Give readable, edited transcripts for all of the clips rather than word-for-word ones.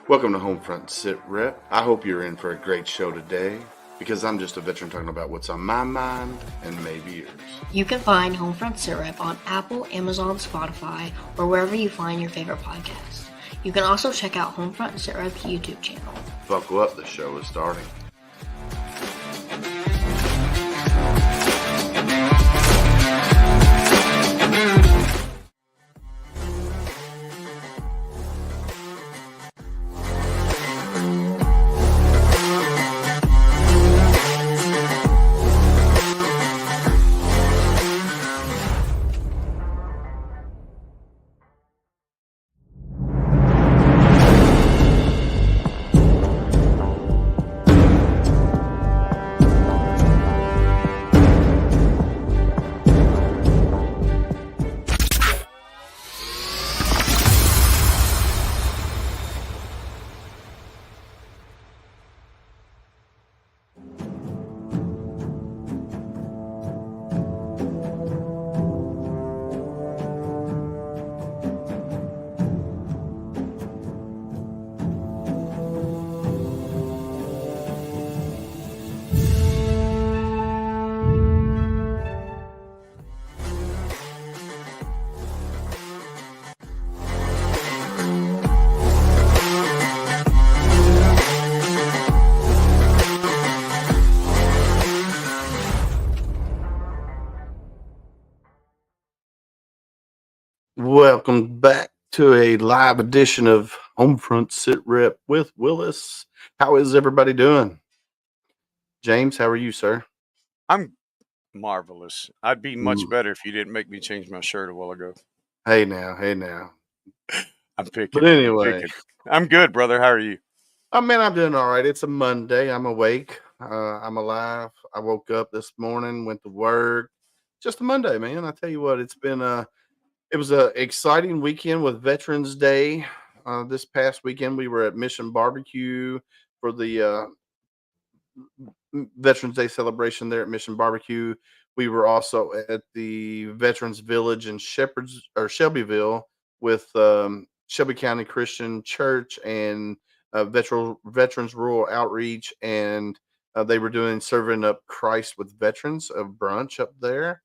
Welcome to Homefront Sit Rep. I hope you're in for a great show today because I'm just a veteran talking about what's on my mind and maybe yours. You can find Homefront Sit Rep on Apple, Amazon, Spotify, or wherever you find your favorite podcasts. You can also check out Homefront Sit Rep's YouTube channel. Buckle up, the show is starting. Welcome back to a live edition of Homefront Sit Rep with Willis. How is everybody doing? James, how are you, sir? I'm marvelous. I'd be much better if you didn't make me change my shirt a while ago. Hey now. I'm picking. But anyway, I'm good, brother. How are you? Oh man, I'm doing all right. It's a Monday. I'm awake. I'm alive. I woke up this morning, went to work. Just a Monday, man. I tell you what, it was a exciting weekend with Veterans Day. This past weekend, we were at Mission Barbecue for the Veterans Day celebration there at Mission Barbecue. We were also at the Veterans Village in Shelbyville with Shelby County Christian Church and Veterans Rural Outreach, and they were doing serving up Christ with veterans of brunch up there.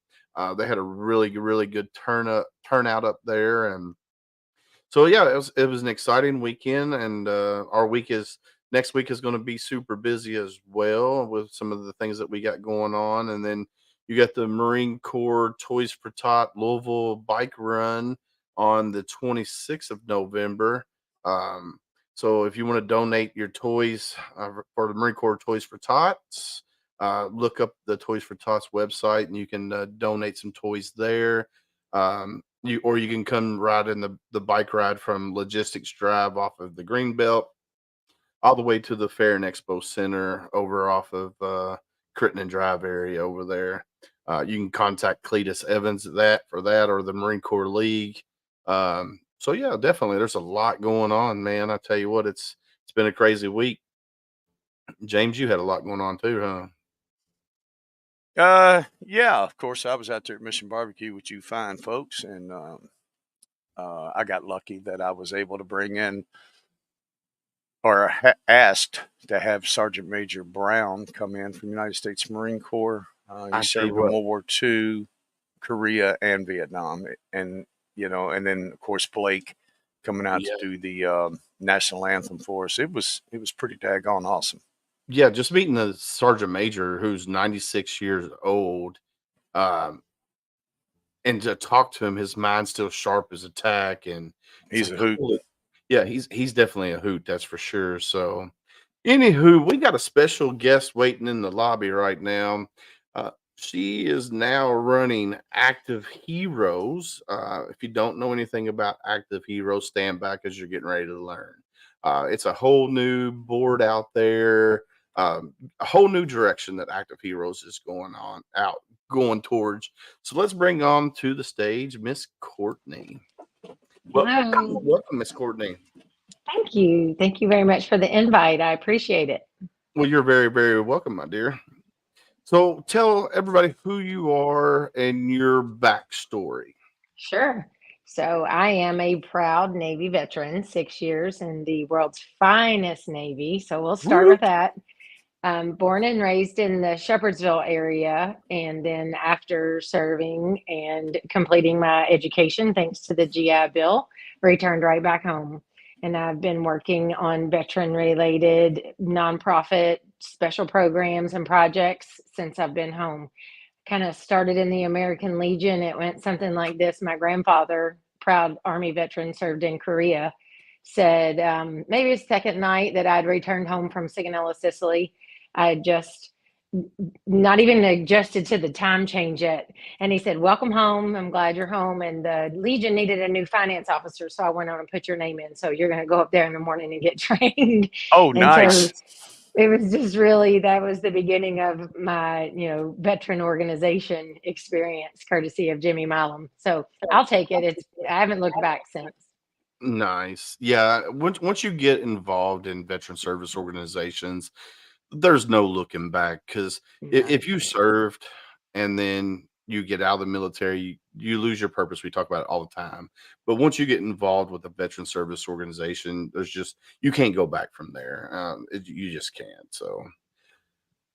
They had a really good turnout up there, and so yeah, it was an exciting weekend, and our next week is going to be super busy as well with some of the things that we got going on, and then you got the Marine Corps Toys for Tot Louisville Bike Run on the 26th of November. So if you want to donate your toys for the Marine Corps Toys for Tots, look up the Toys for Tots website, and you can donate some toys there. You can come ride in the bike ride from Logistics Drive off of the Greenbelt all the way to the Fair and Expo Center over off of Crittenden Drive area over there. You can contact Cletus Evans for that or the Marine Corps League. So yeah, definitely there's a lot going on, man. I tell you what, it's been a crazy week. James, you had a lot going on too, huh? Yeah, of course. I was out there at Mission Barbecue with you fine folks, and I got lucky that I was able to bring in or asked to have Sergeant Major Brown come in from the United States Marine Corps. He served in World War II, Korea, and Vietnam, and and then of course Blake coming out to do the national anthem for us. It was pretty daggone awesome. Yeah, just meeting the Sergeant Major who's 96 years old, and to talk to him, his mind's still sharp as a tack, and he's a hoot. Yeah, he's definitely a hoot, that's for sure. So, anywho, we got a special guest waiting in the lobby right now. She is now running Active Heroes. If you don't know anything about Active Heroes, stand back as you're getting ready to learn. It's a whole new board out there, a whole new direction that Active Heroes is going towards. So let's bring on to the stage Miss Courtney. Welcome, Miss Courtney. Thank you. Thank you very much for the invite. I appreciate it. Well, you're very, very welcome, my dear. So tell everybody who you are and your backstory. Sure. So I am a proud Navy veteran, 6 years in the world's finest Navy. So we'll start with Whoop. that. Born and raised in the Shepherdsville area, and then after serving and completing my education, thanks to the GI Bill, returned right back home. And I've been working on veteran related nonprofit special programs and projects since I've been home. Kind of started in the American Legion. It went something like this. My grandfather, proud Army veteran, served in Korea, said maybe his second night that I'd returned home from Sigonella, Sicily. I had just not even adjusted to the time change yet. And he said, "Welcome home. I'm glad you're home. And the Legion needed a new finance officer. So I went on and put your name in. So you're going to go up there in the morning and get trained." Oh, And so nice. it was just really, that was the beginning of my, veteran organization experience, courtesy of Jimmy Milam. So I'll take it. I haven't looked back since. Nice. Yeah. Once you get involved in veteran service organizations, there's no looking back, because if you No. served and then you get out of the military, you lose your purpose. We talk about it all the time. But once you get involved with a veteran service organization, you can't go back from there. You just can't. So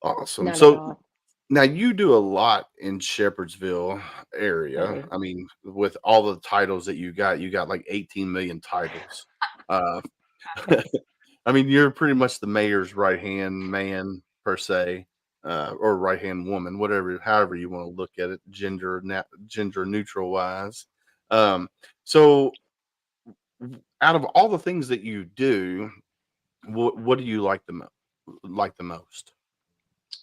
awesome. Not at So all. now you do a lot in Shepherdsville I area. do. I mean, with all the titles that you got like 18 million titles. Uh, I mean, you're pretty much the mayor's right hand man per se, or right hand woman, however you want to look at it, gender neutral wise. Um, so, out of all the things that you do, what do you like the most?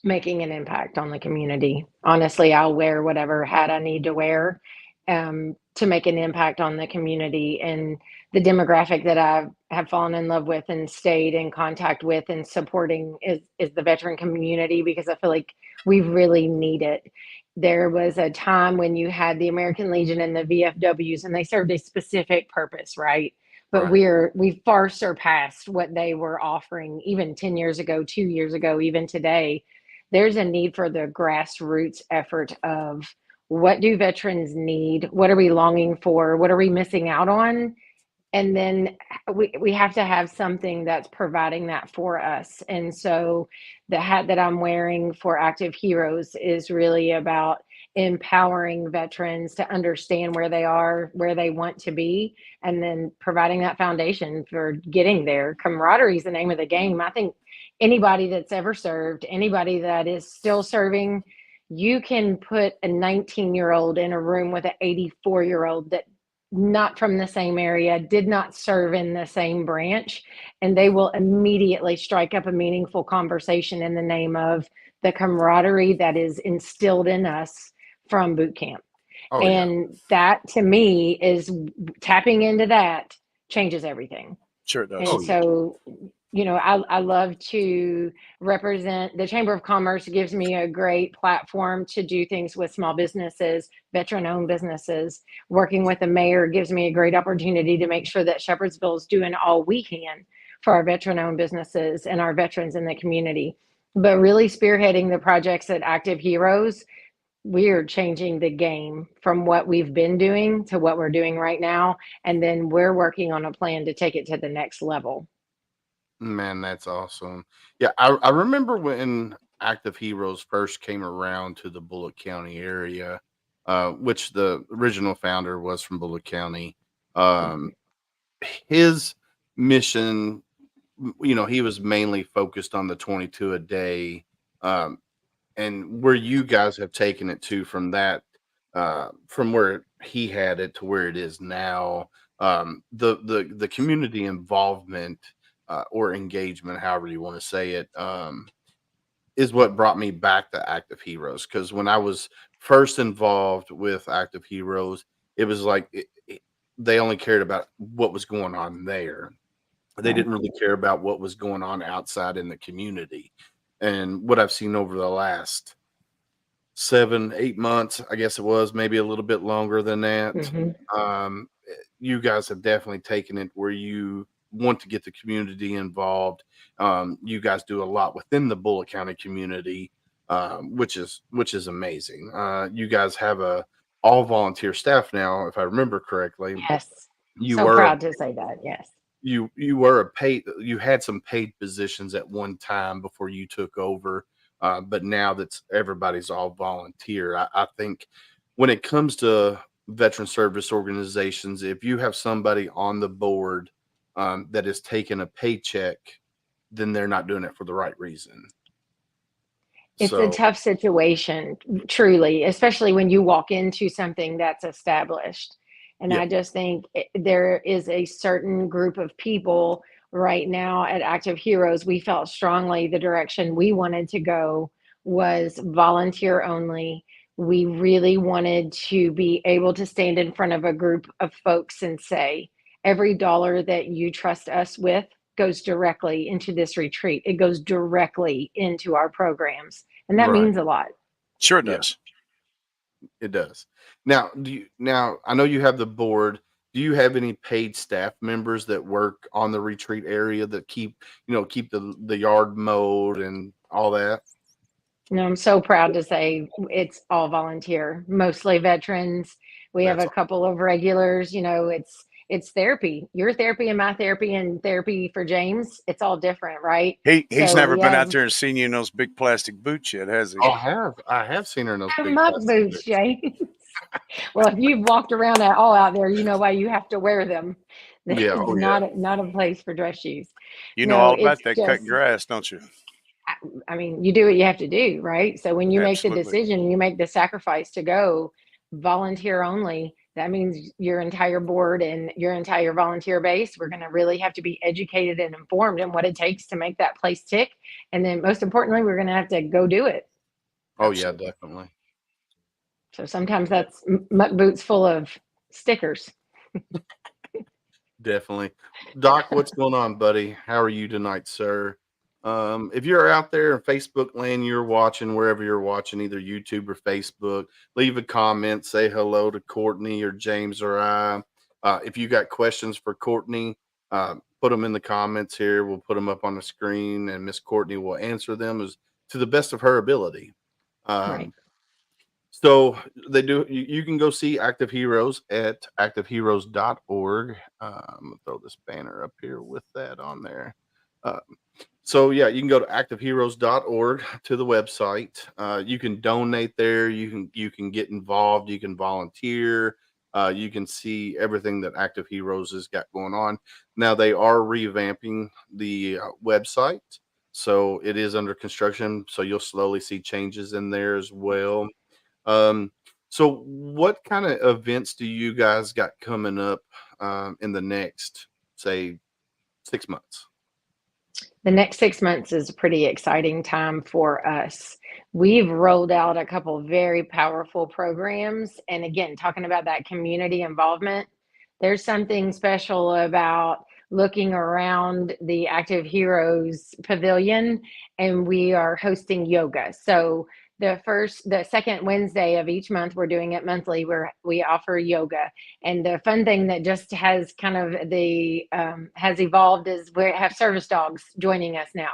Making an impact on the community. Honestly, I'll wear whatever hat I need to wear to make an impact on the community and the demographic that I have fallen in love with and stayed in contact with and supporting is the veteran community, because I feel like we really need it. There was a time when you had the American Legion and the VFWs, and they served a specific purpose, right? But Right. we've far surpassed what they were offering even 10 years ago, 2 years ago, even today. There's a need for the grassroots effort of what do veterans need? What are we longing for? What are we missing out on? And then we have to have something that's providing that for us. And so the hat that I'm wearing for Active Heroes is really about empowering veterans to understand where they are, where they want to be, and then providing that foundation for getting there. Camaraderie is the name of the game. I think anybody that's ever served, anybody that is still serving, you can put a 19-year-old in a room with an 84-year-old that not from the same area, did not serve in the same branch, and they will immediately strike up a meaningful conversation in the name of the camaraderie that is instilled in us from boot camp. Oh yeah. And that to me is tapping into that changes everything. Sure it does. Oh And yeah. so, I love to represent the Chamber of Commerce, gives me a great platform to do things with small businesses, veteran owned businesses. Working with the mayor gives me a great opportunity to make sure that Shepherdsville is doing all we can for our veteran owned businesses and our veterans in the community. But really spearheading the projects at Active Heroes, we're changing the game from what we've been doing to what we're doing right now. And then we're working on a plan to take it to the next level. Man, that's awesome. Yeah, I remember when Active Heroes first came around to the Bullock County area, which the original founder was from Bullock County. Um, his mission, he was mainly focused on the 22 a day, um, and where you guys have taken it to from that, from where he had it to where it is now. The community involvement, or engagement, however you want to say it, is what brought me back to Active Heroes. Because when I was first involved with Active Heroes, it was like they only cared about what was going on there. They Right. didn't really care about what was going on outside in the community. And what I've seen over the last 7, 8 months, I guess it was, maybe a little bit longer than that. Mm-hmm. You guys have definitely taken it where you want to get the community involved. You guys do a lot within the Bullock County community, which is amazing. You guys have all volunteer staff now, if I remember correctly. Yes. You So were proud to say that. Yes. you were a paid you had some paid positions at one time before you took over, but now that's everybody's all volunteer. I think when it comes to veteran service organizations, if you have somebody on the board that is taking a paycheck, then they're not doing it for the right reason. It's a So tough situation, truly, especially when you walk into something that's established. And yeah, I just think there is a certain group of people right now at Active Heroes. We felt strongly the direction we wanted to go was volunteer only. We really wanted to be able to stand in front of a group of folks and say, every dollar that you trust us with goes directly into this retreat. It goes directly into our programs. And that right. means a lot. Sure Yeah, does. it does. Now I know you have the board. Do you have any paid staff members that work on the retreat area that keep the yard mowed and all that? You know, I'm so proud to say it's all volunteer, mostly veterans. We have That's a couple of regulars, it's therapy. Your therapy and my therapy and therapy for James, it's all different, right? He's So never we been have out there and seen you in those big plastic boots yet, has he? I have seen her in those big muck plastic boots, boots. James. Well, if you've walked around at all out there, you know why you have to wear them. This Yeah, is oh yeah, not a place for dress shoes. You know No, all it's about that cutting just grass, don't you? I mean, you do what you have to do, right? So when you make the Absolutely. decision, you make the sacrifice to go volunteer only. That means your entire board and your entire volunteer base, we're going to really have to be educated and informed in what it takes to make that place tick. And then most importantly, we're going to have to go do it. oh yeah, Absolutely. definitely, So sometimes that's muck boots full of stickers. definitely. Doc, what's going on, buddy? How are you tonight, sir? If you're out there in Facebook land, you're watching wherever you're watching, either YouTube or Facebook, leave a comment, say hello to Courtney or James or I. If you got questions for Courtney, put them in the comments here. We'll put them up on the screen, and Miss Courtney will answer them as to the best of her ability. Right. Um, So they do. You can go see Active Heroes at activeheroes.org. Throw this banner up here with that on there. Uh, so yeah, you can go to activeheroes.org to the website. You can donate there. You can get involved. You can volunteer. You can see everything that Active Heroes has got going on. Now they are revamping the website, so it is under construction. So you'll slowly see changes in there as well. Um, so what kind of events do you guys got coming up in the next, say, 6 months? The next 6 months is a pretty exciting time for us. We've rolled out a couple very powerful programs. And again, talking about that community involvement, there's something special about looking around the Active Heroes Pavilion, and we are hosting yoga. So the second Wednesday of each month, we're doing it monthly, where we offer yoga. And the fun thing that just has kind of has evolved is we have service dogs joining us now.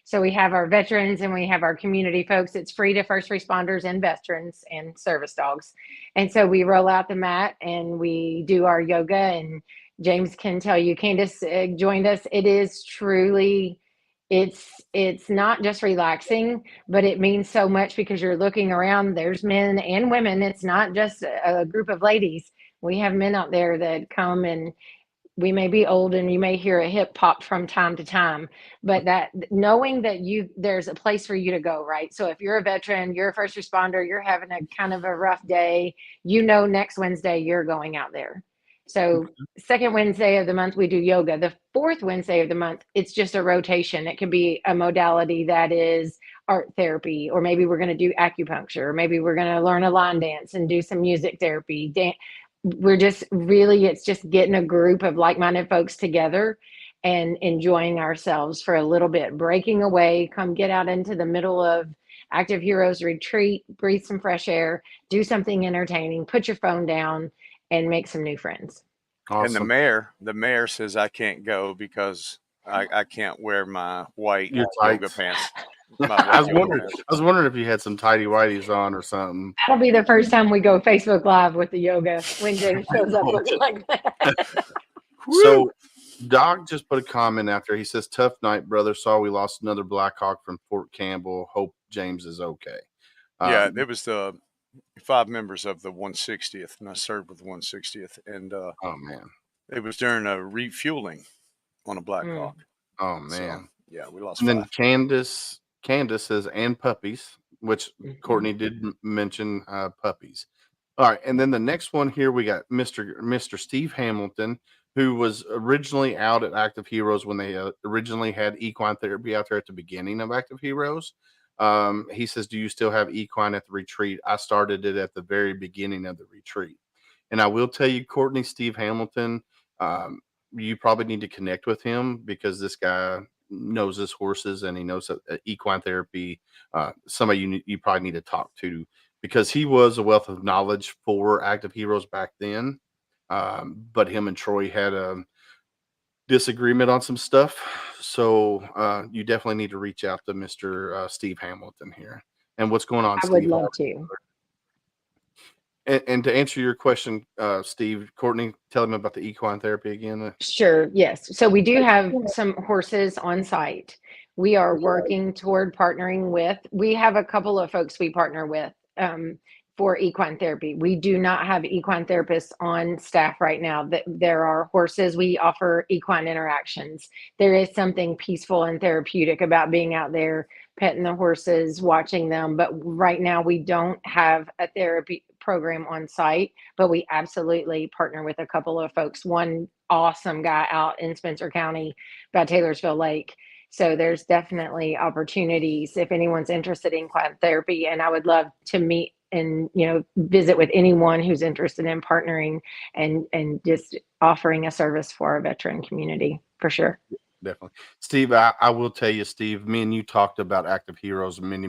So we have our veterans and we have our community folks. It's free to first responders and veterans and service dogs. And so we roll out the mat and we do our yoga. And James can tell you, Candace joined us. It is truly, it's not just relaxing, but it means so much because you're looking around. There's men and women. It's not just a group of ladies. We have men out there that come, and we may be old and you may hear a hip pop from time to time, but that knowing that there's a place for you to go, right? So if you're a veteran, you're a first responder, you're having a kind of a rough day, next Wednesday you're going out there. So second Wednesday of the month we do yoga. The fourth Wednesday of the month, it's just a rotation. It could be a modality that is art therapy, or maybe we're going to do acupuncture, or maybe we're going to learn a line dance and do some music therapy. We're just really, it's just getting a group of like-minded folks together and enjoying ourselves for a little bit, breaking away, come get out into the middle of Active Heroes retreat, breathe some fresh air, do something entertaining, put your phone down, and make some new friends. And Awesome. the mayor says I can't go because I can't wear my white Your yoga tights. pants. my wife would ask. I was wondering if you had some tidy whities on or something. That'll be the first time we go Facebook Live with the yoga when James shows up looking like that. So Doc just put a comment out there. He says, "Tough night, brother. Saw we lost another Blackhawk from Fort Campbell. Hope James is okay." Yeah, it was the 5 members of the 160th, and I served with the 160th, and oh man, it was during a refueling on a Blackhawk. oh So, man. yeah, we lost And 5. then Candace says, "And puppies," which Courtney did mention puppies. All right, and then the next one here we got Mr. Steve Hamilton, who was originally out at Active Heroes when they originally had equine therapy out there at the beginning of Active Heroes. He says, "Do you still have equine at the retreat? I started it at the very beginning of the retreat." And I will tell you, Courtney, Steve Hamilton, you probably need to connect with him because this guy knows his horses and he knows equine therapy. Somebody you probably need to talk to because he was a wealth of knowledge for Active Heroes back then. But him and Troy had a disagreement on some stuff. So you definitely need to reach out to Mr. Steve Hamilton here. And what's going on, I would Steve? love to. And to answer your question, Steve, Courtney, tell him about the equine therapy again. Sure, yes. So we do have some horses on site. We are working toward partnering with, we have a couple of folks we partner with for equine therapy. We do not have equine therapists on staff right now. There are horses. We offer equine interactions. There is something peaceful and therapeutic about being out there, petting the horses, watching them. But right now we don't have a therapy program on site, but we absolutely partner with a couple of folks. One awesome guy out in Spencer County by Taylorsville Lake. So there's definitely opportunities if anyone's interested in equine therapy. And I would love to meet and visit with anyone who's interested in partnering and just offering a service for our veteran community for sure. Definitely. Steve, I will tell you, Steve, me and you talked about Active Heroes many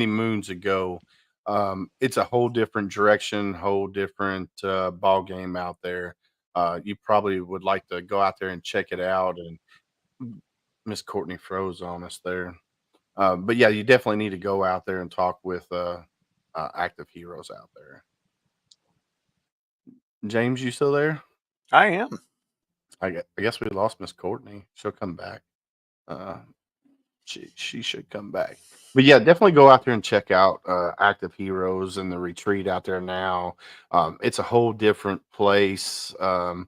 moons ago. It's a whole different direction, whole different ball game out there. You probably would like to go out there and check it out. And Miss Courtney froze on us there. But yeah, you definitely need to go out there and talk with Active Heroes out there. James, you still there? I am. I guess we lost Miss Courtney. She'll come back. She should come back. But yeah, definitely go out there and check out Active Heroes and the retreat out there now. It's a whole different place. I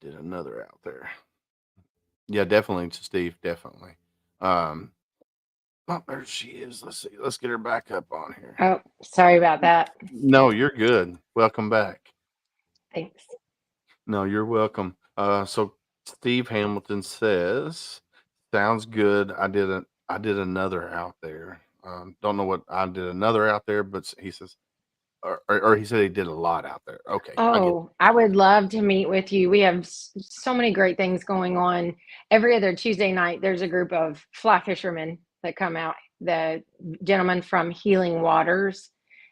did another out there. Yeah, definitely, Steve. Definitely. Oh, there she is. Let's see. Let's get her back up on here. Oh, sorry about that. No, you're good. Welcome back. Thanks. No, you're welcome. So Steve Hamilton says, "Sounds good. I did another out there. Don't know what I did another out there, but he says, or he said he did a lot out there. Okay, Oh, I would love to meet with you. We have so many great things going on. Every other Tuesday night, there's a group of fly fishermen that come out. The gentleman from Healing Waters,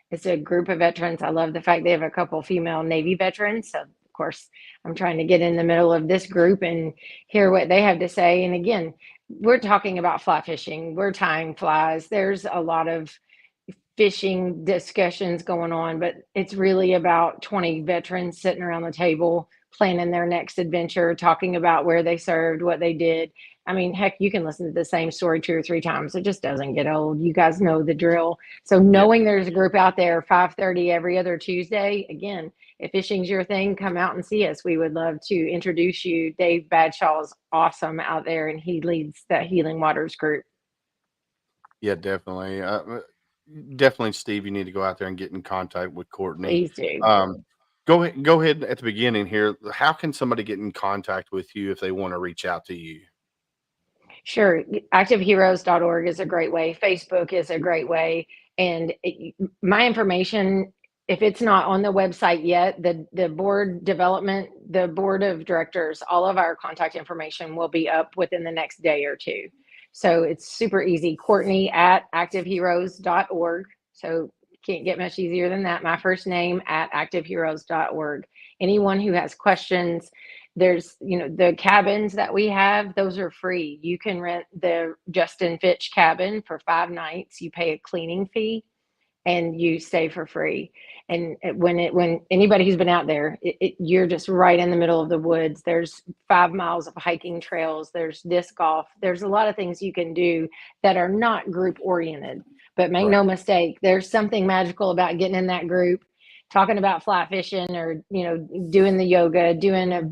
it's a group of veterans. I love the fact they have a couple female Navy veterans. So, of course, I'm trying to get in the middle of this group and hear what they have to say. And again, we're talking about fly fishing. We're tying flies. There's a lot of fishing discussions going on, but it's really about 20 veterans sitting around the table planning their next adventure, talking about where they served, what they did. I mean, heck, you can listen to the same story 2 or 3 times. It just doesn't get old. You guys know the drill. So knowing there's a group out there 5:30 every other Tuesday, again, if fishing's your thing, come out and see us. We would love to introduce you. Dave Badshaw's awesome out there, and he leads that Healing Waters group. Yeah, definitely. Definitely, Steve. You need to go out there and get in contact with Courtney. Please do. Go ahead at the beginning here. How can somebody get in contact with you if they want to reach out to you? Sure. ActiveHeroes.org is a great way. Facebook is a great way. And my information, if it's not on the website yet, the board development, the board of directors, all of our contact information will be up within the next day or two. So it's super easy. Courtney at activeheroes.org. So can't get much easier than that. My first name at activeheroes.org. Anyone who has questions, There's, the cabins that we have, those are free. You can rent the Justin Fitch cabin for 5 nights. You pay a cleaning fee and you stay for free. And when anybody who's been out there, you're just right in the middle of the woods. There's 5 miles of hiking trails. There's disc golf. There's a lot of things you can do that are not group oriented. But make no mistake, there's something magical about getting in that group, talking about fly fishing, or doing the yoga, doing a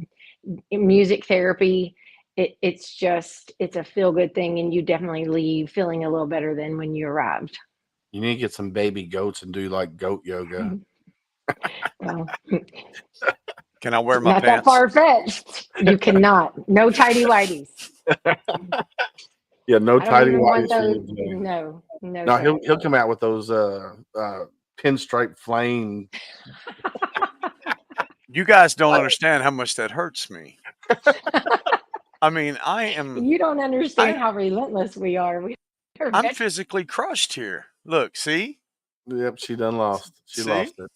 music therapy. It's a feel good thing, and you definitely leave feeling a little better than when you arrived. You need to get some baby goats and do like goat yoga. Well, Can I wear my not that pants? far fetched. You cannot. No tidy whities. Yeah, no I don't tidy even want whities. those. No, no, No, sir. he'll come out with those pinstripe flame. You guys don't understand how much that hurts me. I mean, You don't understand how relentless we are. I'm physically crushed here. Look, see? Yep, she done lost. She See? lost it.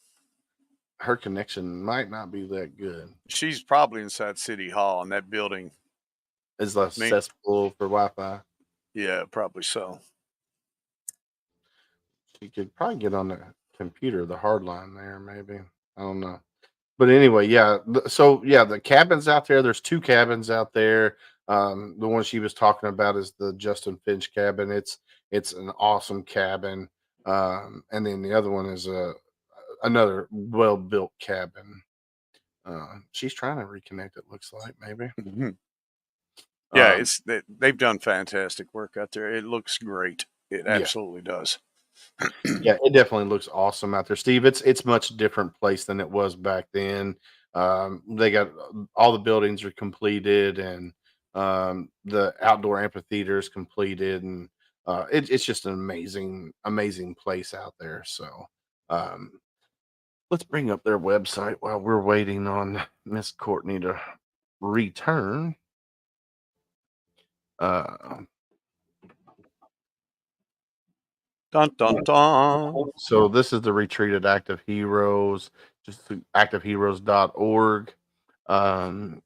Her connection might not be that good. She's probably inside City Hall in that building. It's a cesspool for Wi-Fi. Yeah, probably so. She could probably get on the computer, the hard line there, maybe. I don't know. But anyway, yeah. So yeah, the cabins out there. There's 2 cabins out there. The one she was talking about is the Justin Finch cabin. It's an awesome cabin. And then the other one is another well built cabin. She's trying to reconnect. It looks like maybe. Mm-hmm. Yeah, they've done fantastic work out there. It looks great. It absolutely does. Yeah, it definitely looks awesome out there, Steve. It's much different place than it was back then. They got all the buildings are completed, and the outdoor amphitheater is completed, and it's just an amazing place out there. So let's bring up their website while we're waiting on Miss Courtney to return. Dun, dun, dun. So this is the retreat at Active Heroes, just activeheroes.org.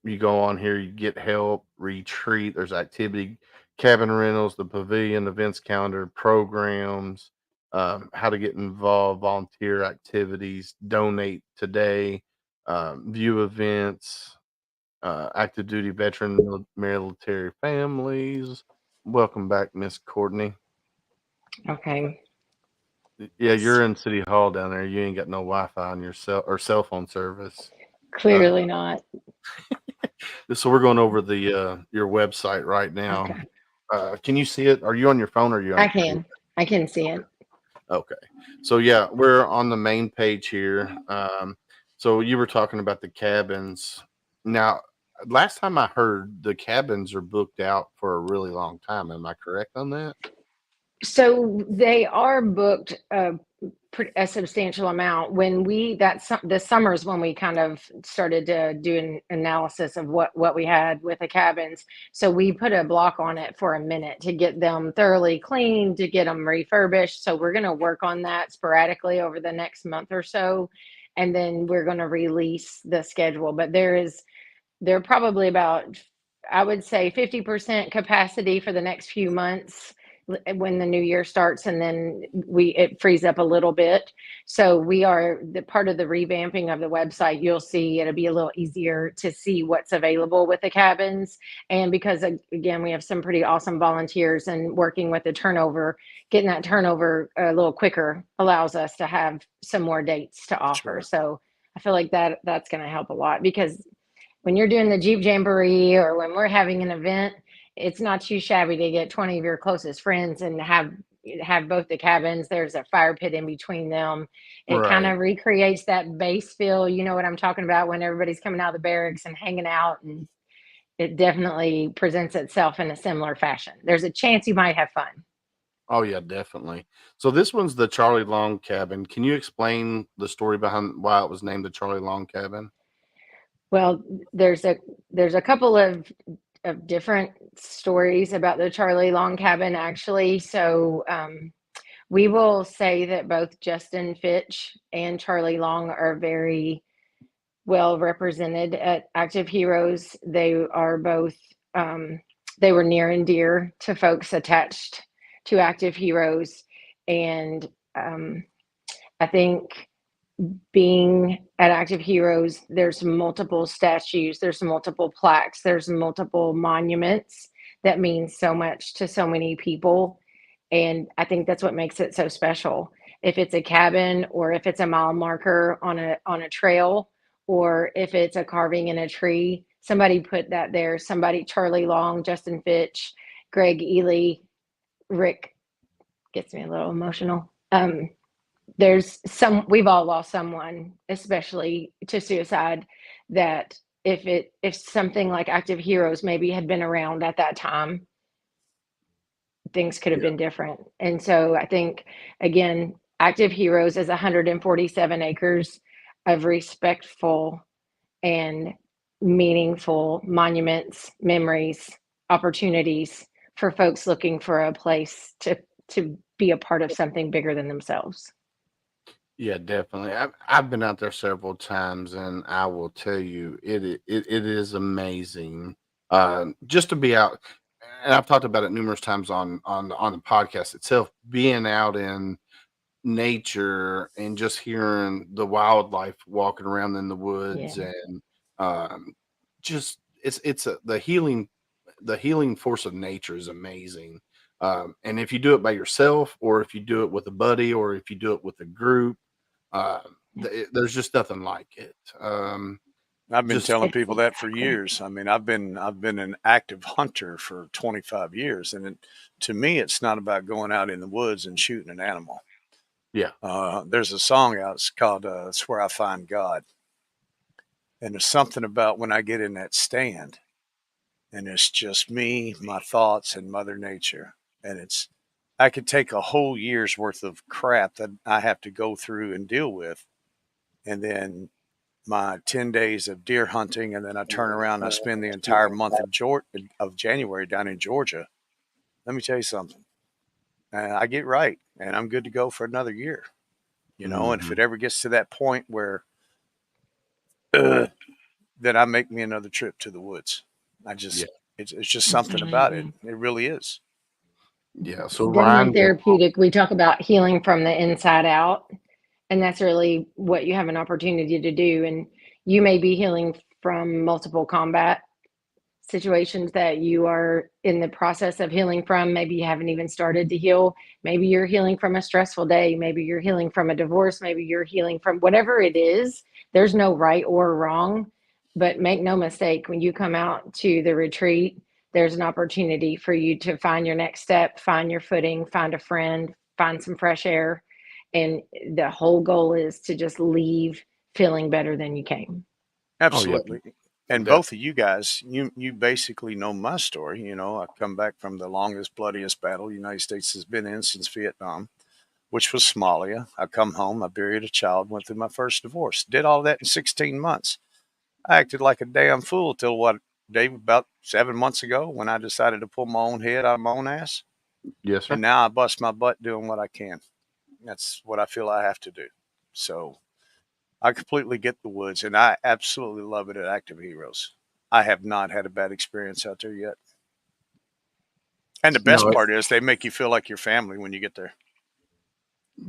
You go on here, you get help, retreat, there's activity, cabin rentals, the pavilion, events calendar, programs, how to get involved, volunteer activities, donate today, view events, active duty veteran military families. Welcome back, Miss Courtney. Okay. Yeah, you're in City Hall down there. You ain't got no Wi-Fi on your cell phone service. Clearly not. So we're going over the your website right now. Okay. Can you see it? Are you on your phone or are you on I can see it. Okay. So yeah, we're on the main page here. So you were talking about the cabins. Now, last time I heard, the cabins are booked out for a really long time. Am I correct on that? So they are booked a substantial amount. When the summers when we kind of started to do an analysis of what we had with the cabins. So we put a block on it for a minute to get them thoroughly cleaned, to get them refurbished. So we're going to work on that sporadically over the next month or so, and then we're going to release the schedule. But there are probably about, I would say, 50% capacity for the next few months when the new year starts, and then it frees up a little bit. So we are the part of the revamping of the website. You'll see it'll be a little easier to see what's available with the cabins. And because again, we have some pretty awesome volunteers, and working with the turnover, getting that turnover a little quicker allows us to have some more dates to offer. Sure. So I feel like that's going to help a lot, because when you're doing the Jeep Jamboree or when we're having an event, it's not too shabby to get 20 of your closest friends and have both the cabins. There's a fire pit in between them. It kind of recreates that base feel. You know what I'm talking about, when everybody's coming out of the barracks and hanging out, and it definitely presents itself in a similar fashion. There's a chance you might have fun. Oh yeah, definitely. So this one's the Charlie Long cabin. Can you explain the story behind why it was named the Charlie Long cabin? Well, there's a couple of different stories about the Charlie Long cabin, actually. So we will say that both Justin Fitch and Charlie Long are very well represented at Active Heroes. They are both, they were near and dear to folks attached to Active Heroes. And I think being at Active Heroes, there's multiple statues, there's multiple plaques, there's multiple monuments that mean so much to so many people. And I think that's what makes it so special. If it's a cabin, or if it's a mile marker on a trail, or if it's a carving in a tree, somebody put that there. Somebody, Charlie Long, Justin Fitch, Greg Ely, Rick, gets me a little emotional. We've all lost someone, especially to suicide, that if something like Active Heroes maybe had been around at that time, things could have Yeah. been different. And so I think, again, Active Heroes is 147 acres of respectful and meaningful monuments, memories, opportunities for folks looking for a place to be a part of something bigger than themselves. Yeah, definitely. I've been out there several times, and I will tell you, it is amazing. Just to be out, and I've talked about it numerous times on the podcast itself. Being out in nature and just hearing the wildlife walking around in the woods, Yeah. and um, just the healing force of nature is amazing. And if you do it by yourself, or if you do it with a buddy, or if you do it with a group, there's just nothing like it. I've been Just telling people that for Exactly. years. I mean, I've been an active hunter for 25 years, and to me, it's not about going out in the woods and shooting an animal. yeah, There's a song out. It's called "It's Where I Find God," and there's something about when I get in that stand, and it's just me, my thoughts, and Mother Nature, and I could take a whole year's worth of crap that I have to go through and deal with, and then my 10 days of deer hunting, and then I turn around and I spend the entire month of January down in Georgia. Let me tell you something. I get right, and I'm good to go for another year. And if hmm it ever gets to that point where then I make me another trip to the woods. I yeah, just it's just something about it. It really is. yeah. So It's definitely Ryan, therapeutic. We talk about healing from the inside out, and that's really what you have an opportunity to do. And you may be healing from multiple combat situations that you are in the process of healing from. Maybe you haven't even started to heal. Maybe you're healing from a stressful day. Maybe you're healing from a divorce. Maybe you're healing from whatever it is. There's no right or wrong. But make no mistake, when you come out to the retreat, there's an opportunity for you to find your next step, find your footing, find a friend, find some fresh air. And the whole goal is to just leave feeling better than you came. oh yeah, Absolutely. And def- both of you guys, you basically know my story. I come back from the longest, bloodiest battle the United States has been in since Vietnam, which was Somalia. I come home, I buried a child, went through my first divorce, did all that in 16 months. I acted like a damn fool till what, Dave, about 7 months ago when I decided to pull my own head out of my own ass. yes, sir. And now I bust my butt doing what I can. That's what I feel I have to do. So I completely get the woods, and I absolutely love it at Active Heroes. I have not had a bad experience out there yet. And the No, best part is they make you feel like your family when you get there.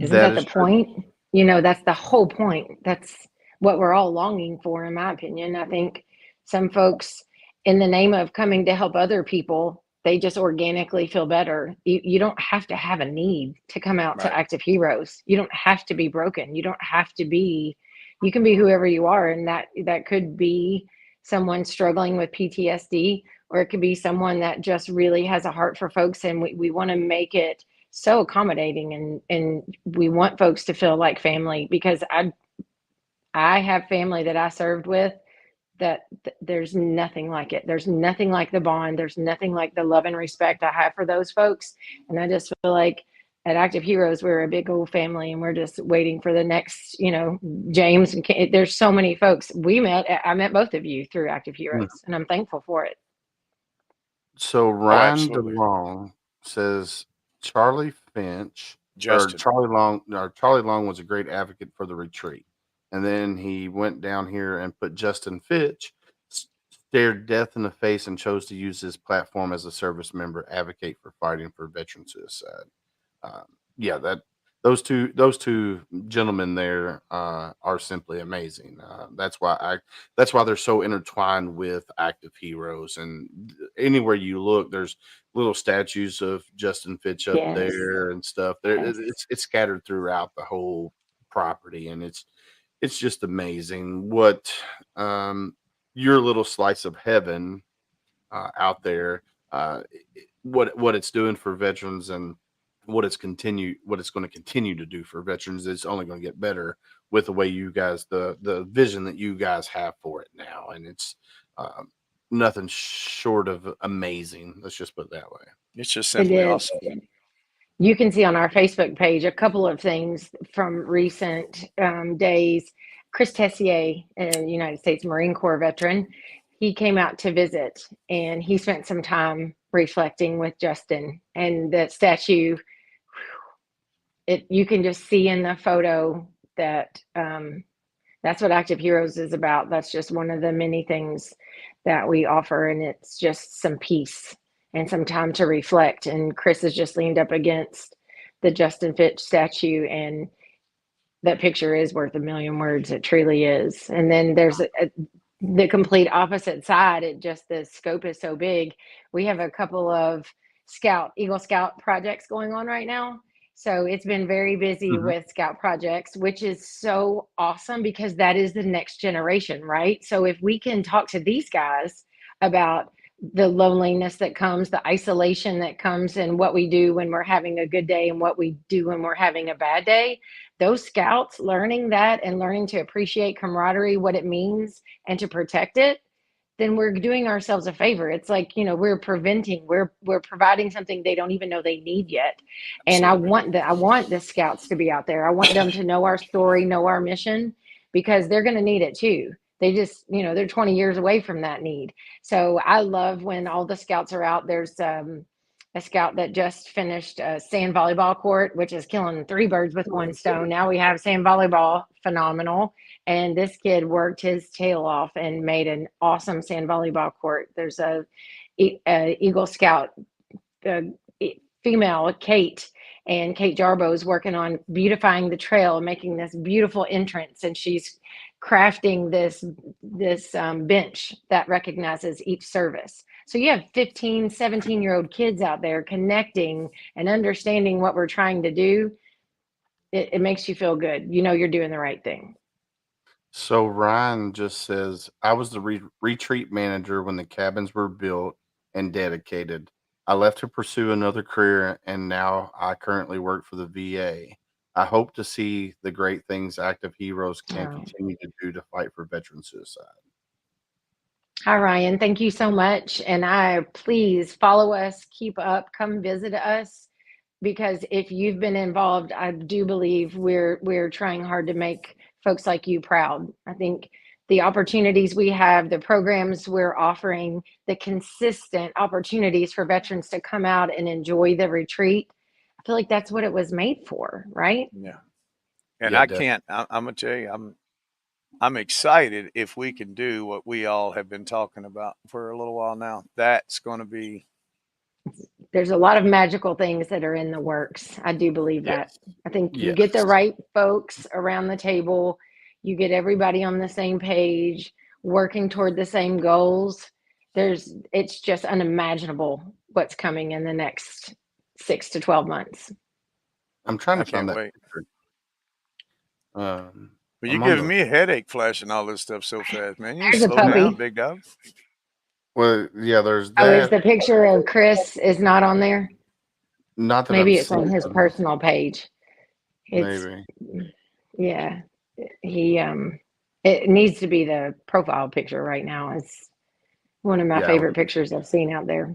Isn't that that the is true. point? That's the whole point. That's what we're all longing for, in my opinion. I think some folks, in the name of coming to help other people, they just organically feel better. You don't have to have a need to come out to Right. Active Heroes. You don't have to be broken. You don't have to be, you can be whoever you are. And that could be someone struggling with PTSD, or it could be someone that just really has a heart for folks. And we want to make it so accommodating, and we want folks to feel like family, because I have family that I served with that there's nothing like it. There's nothing like the bond. There's nothing like the love and respect I have for those folks. And I just feel like at Active Heroes, we're a big old family, and we're just waiting for the next, James and there's so many folks I met both of you through Active Mm. Heroes, and I'm thankful for it. So Oh, Ryan absolutely. DeLong says Charlie Finch or Justin. Charlie Long was a great advocate for the retreat. And then he went down here and put Justin Fitch, stared death in the face, and chose to use his platform as a service member advocate for fighting for veteran suicide. Um, yeah, those two gentlemen there are simply amazing. That's why they're so intertwined with active heroes. And anywhere you look, there's little statues of Justin Fitch up Yes. there and stuff. There, Yes. it's scattered throughout the whole property, and it's just amazing what your little slice of heaven out there, what it's doing for veterans, and what it's going to continue to do for veterans. It's only going to get better with the way you guys, the vision that you guys have for it now, and it's um, nothing short of amazing. Let's just put it that way. It's just It simply is. awesome. You can see on our Facebook page a couple of things from recent days. Chris Tessier, a United States Marine Corps veteran, he came out to visit and he spent some time reflecting with Justin. And that statue, you can just see in the photo that that's what Active Heroes is about. That's just one of the many things that we offer, and it's just some peace and some time to reflect. And Chris has just leaned up against the Justin Fitch statue, and that picture is worth a million words. It truly is. And then there's the complete opposite side. The scope is so big. We have a couple of Eagle Scout projects going on right now. So it's been very busy Mhm. with Scout projects, which is so awesome because that is the next generation, right? So if we can talk to these guys about the loneliness that comes, the isolation that comes, and what we do when we're having a good day and what we do when we're having a bad day, those scouts learning that and learning to appreciate camaraderie, what it means, and to protect it, then we're doing ourselves a favor. It's like, we're providing something they don't even know they need yet. And Absolutely. I want the scouts to be out there. I want them to know our story, know our mission, because they're going to need it too. They just, they're 20 years away from that need. So I love when all the scouts are out. There's a scout that just finished a sand volleyball court, which is killing three birds with one stone. Now we have sand volleyball, phenomenal. And this kid worked his tail off and made an awesome sand volleyball court. There's a Eagle Scout female, Kate, and Kate Jarbo is working on beautifying the trail and making this beautiful entrance. And she's crafting this bench that recognizes each service. So you have 15, 17-year-old kids out there connecting and understanding what we're trying to do. It makes you feel good. You're doing the right thing. So Ryan just says, I was the retreat manager when the cabins were built and dedicated. I left to pursue another career, and now I currently work for the VA. I hope to see the great things active heroes can Oh. continue to do to fight for veteran suicide. Hi, Ryan. Thank you so much. And please follow us, keep up, come visit us, because if you've been involved, I do believe we're trying hard to make folks like you proud. I think the opportunities we have, the programs we're offering, the consistent opportunities for veterans to come out and enjoy the retreat, I feel like that's what it was made for, right? Yeah. And Yeah, I'm gonna tell you, I'm excited if we can do what we all have been talking about for a little while now. That's going to be. There's a lot of magical things that are in the works. I do believe that. yes, I think you get the yes. right folks around the table, you get everybody on the same page, working toward the same goals. It's just unimaginable what's coming in the next 6 to 12 months. I'm trying I to find can't that wait. picture. But you're I'm on giving the me a headache flashing all this stuff so fast, man. You There's a slow down, puppy. big dog. well, yeah. There's Oh, is that. the picture of Chris is not on there? Not that I'm Maybe it's on seeing. his personal page. It's Maybe. Yeah, he it needs to be the profile picture right now. It's one of my Yeah, favorite pictures I've seen out there.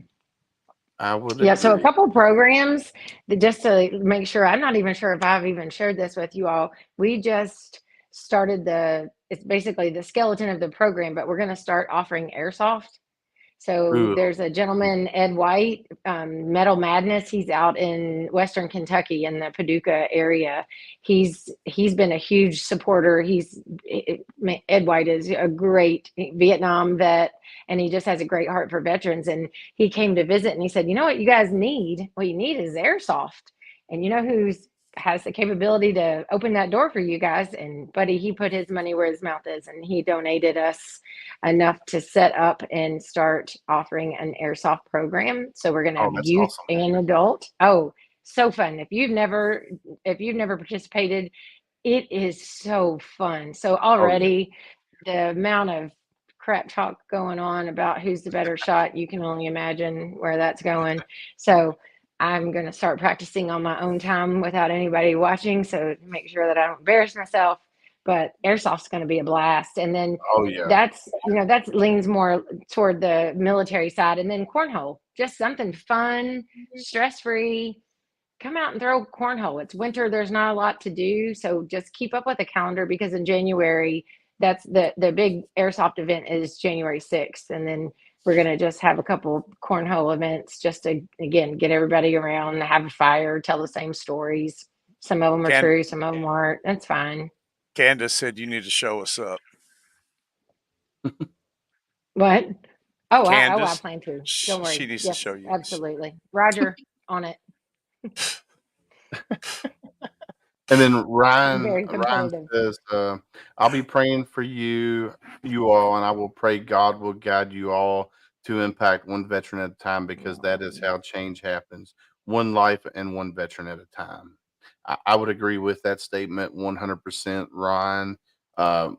I would Yeah, so a agree. couple programs that, just to make sure, I'm not even sure if I've even shared this with you all. We just started it's basically the skeleton of the program, but we're going to start offering airsoft. So Ooh, there's a gentleman, Ed White, Metal Madness. He's out in Western Kentucky in the Paducah area. He's been a huge supporter. Ed White is a great Vietnam vet, and he just has a great heart for veterans. And he came to visit, and he said, "You know what you guys need? What you need is airsoft. And you know who's has the capability to open that door for you guys?" And buddy, he put his money where his mouth is, and he donated us enough to set up and start offering an airsoft program. So we're going to oh, have that's youth awesome. and adult. Oh, so fun. If you've never participated, it is so fun. So Oh yeah. already the amount of crap talk going on about who's the better shot, you can only imagine where that's going. So I'm going to start practicing on my own time without anybody watching, so to make sure that I don't embarrass myself. But airsoft's going to be a blast. And then Oh yeah. that leans more toward the military side. And then cornhole, just something fun, stress free. Come out and throw cornhole. It's winter, there's not a lot to do, so just keep up with the calendar, because in January, that's the big airsoft event is January 6th, and then we're going to just have a couple cornhole events just to, again, get everybody around, have a fire, tell the same stories. Some of them are Can true, some of them aren't. That's fine. Candace said you need to show us up. What? I Candace, plan to. Don't she worry. needs to Yes, show you. absolutely. Roger, on it. And then I'm very Ryan competitive. says, "I'll be praying for you all, and I will pray God will guide you all to impact one veteran at a time, because that is how change happens. One life and one veteran at a time." I would agree with that statement 100%, Ryan.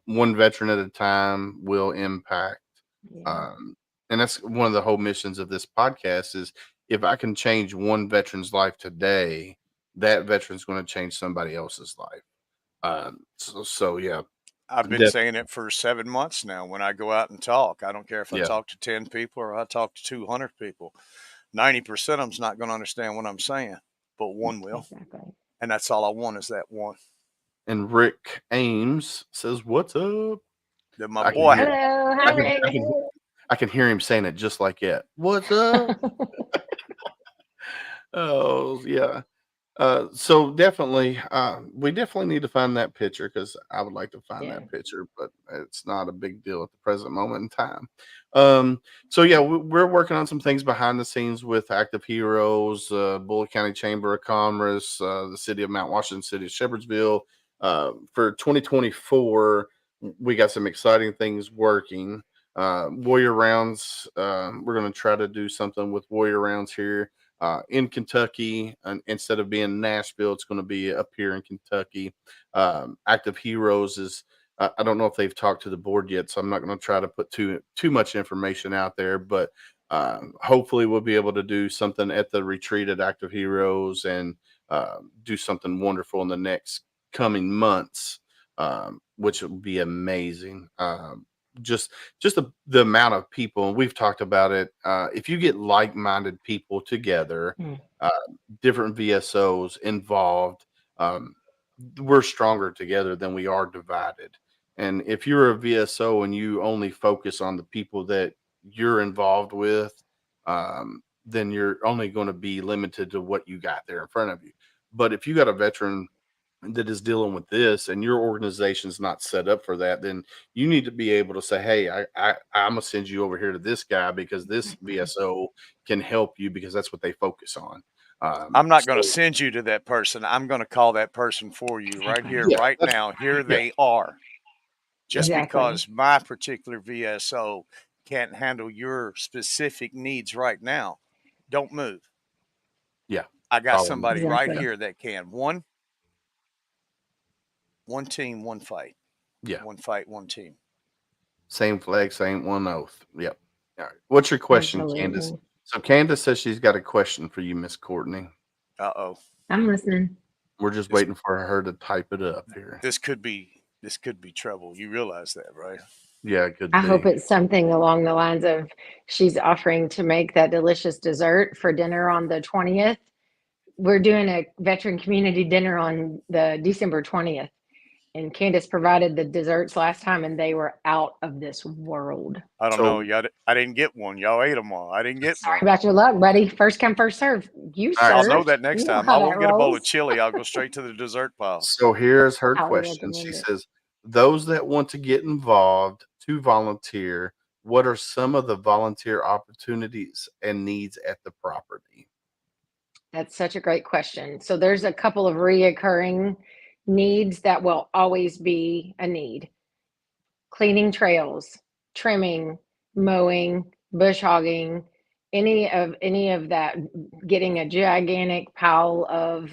One veteran at a time will impact. Yeah. Um, and that's one of the whole missions of this podcast is if I can change one veteran's life today, that veteran's going to change somebody else's life. So yeah, I've been definitely, saying it for 7 months now. When I go out and talk, I don't care if I yeah, talk to 10 people or I talk to 200 people. 90% of them's not going to understand what I'm saying, but one will. Exactly. And that's all I want is that one. and Rick Ames says, "What's up?" That my I can boy. hear, Hello, I hi can, Rick. I can, I can hear him saying it just like that. What's up? Oh yeah. So definitely, we definitely need to find that picture because I would like to find Yeah. that picture, but it's not a big deal at the present moment in time. So yeah, we're working on some things behind the scenes with Active Heroes, Bullitt County Chamber of Commerce, the City of Mount Washington, City of Shepherdsville. For 2024, we got some exciting things working. Warrior Rounds, we're going to try to do something with Warrior Rounds here in Kentucky, and instead of being Nashville, it's going to be up here in Kentucky. Active Heroes is I don't know if they've talked to the board yet, so I'm not going to try to put too much information out there. But hopefully, we'll be able to do something at the retreat at Active Heroes and do something wonderful in the next coming months, which will be amazing. Just the amount of people, and we've talked about it. If you get like-minded people together, Mm. uh, different VSOs involved, um, we're stronger together than we are divided. And if you're a VSO and you only focus on the people that you're involved with, then you're only going to be limited to what you got there in front of you. But if you got a veteran that is dealing with this and your organization's not set up for that, then you need to be able to say, hey, I'm gonna send you over here to this guy because this VSO can help you because that's what they focus on. I'm not going to So send you to that person. I'm going to call that person for you right Exactly. here, yeah, right that's now. Here yeah, they are. Just Exactly. because my particular VSO can't handle your specific needs right now, don't move. yeah. I got Call 'em. somebody right Yeah, Exactly. here that can. One team, one fight. yeah. One fight, one team. Same flag, same one oath. Yep. All right. What's your question, Candace? Absolutely. So Candace says she's got a question for you, Miss Courtney. Uh-oh. I'm listening. We're just This waiting for her to type it up here. this could be trouble. You realize that, right? Yeah, it could I hope be. it's something along the lines of she's offering to make that delicious dessert for dinner on the 20th. We're doing a veteran community dinner on the December 20th. And Candace provided the desserts last time, and they were out of this world. I don't know. So, I didn't get one. Y'all ate them all. I didn't get Sorry one. about your luck, buddy. First come, first serve. You all right. I'll know served. that next You know time. how I that won't get a bowl of rolls. chili. I'll go straight to the dessert pile. So here's her Highly question. She recommend it. says, those that want to get involved to volunteer, what are some of the volunteer opportunities and needs at the property? That's such a great question. So there's a couple of reoccurring needs that will always be a need. Cleaning trails, trimming, mowing, bush hogging, any of that, getting a gigantic pile of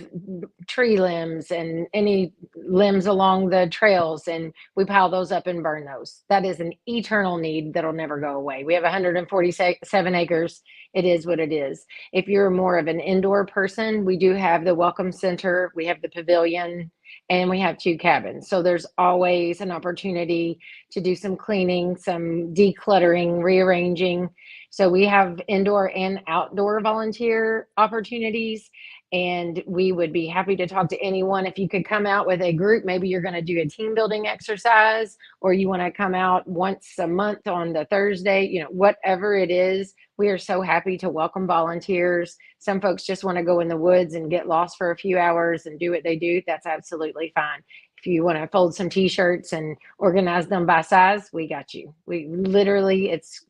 tree limbs and any limbs along the trails, and we pile those up and burn those. That is an eternal need that'll never go away. We have 147 acres. It is what it is. If you're more of an indoor person, we do have the welcome center, we have the pavilion, and we have 2 cabins. So there's always an opportunity to do some cleaning, some decluttering, rearranging. So we have indoor and outdoor volunteer opportunities. And we would be happy to talk to anyone. If you could come out with a group, maybe you're going to do a team building exercise, or you want to come out once a month on the Thursday, whatever it is, we are so happy to welcome volunteers. Some folks just want to go in the woods and get lost for a few hours and do what they do. That's absolutely fine. If you want to fold some t-shirts and organize them by size, we got you. We literally, it's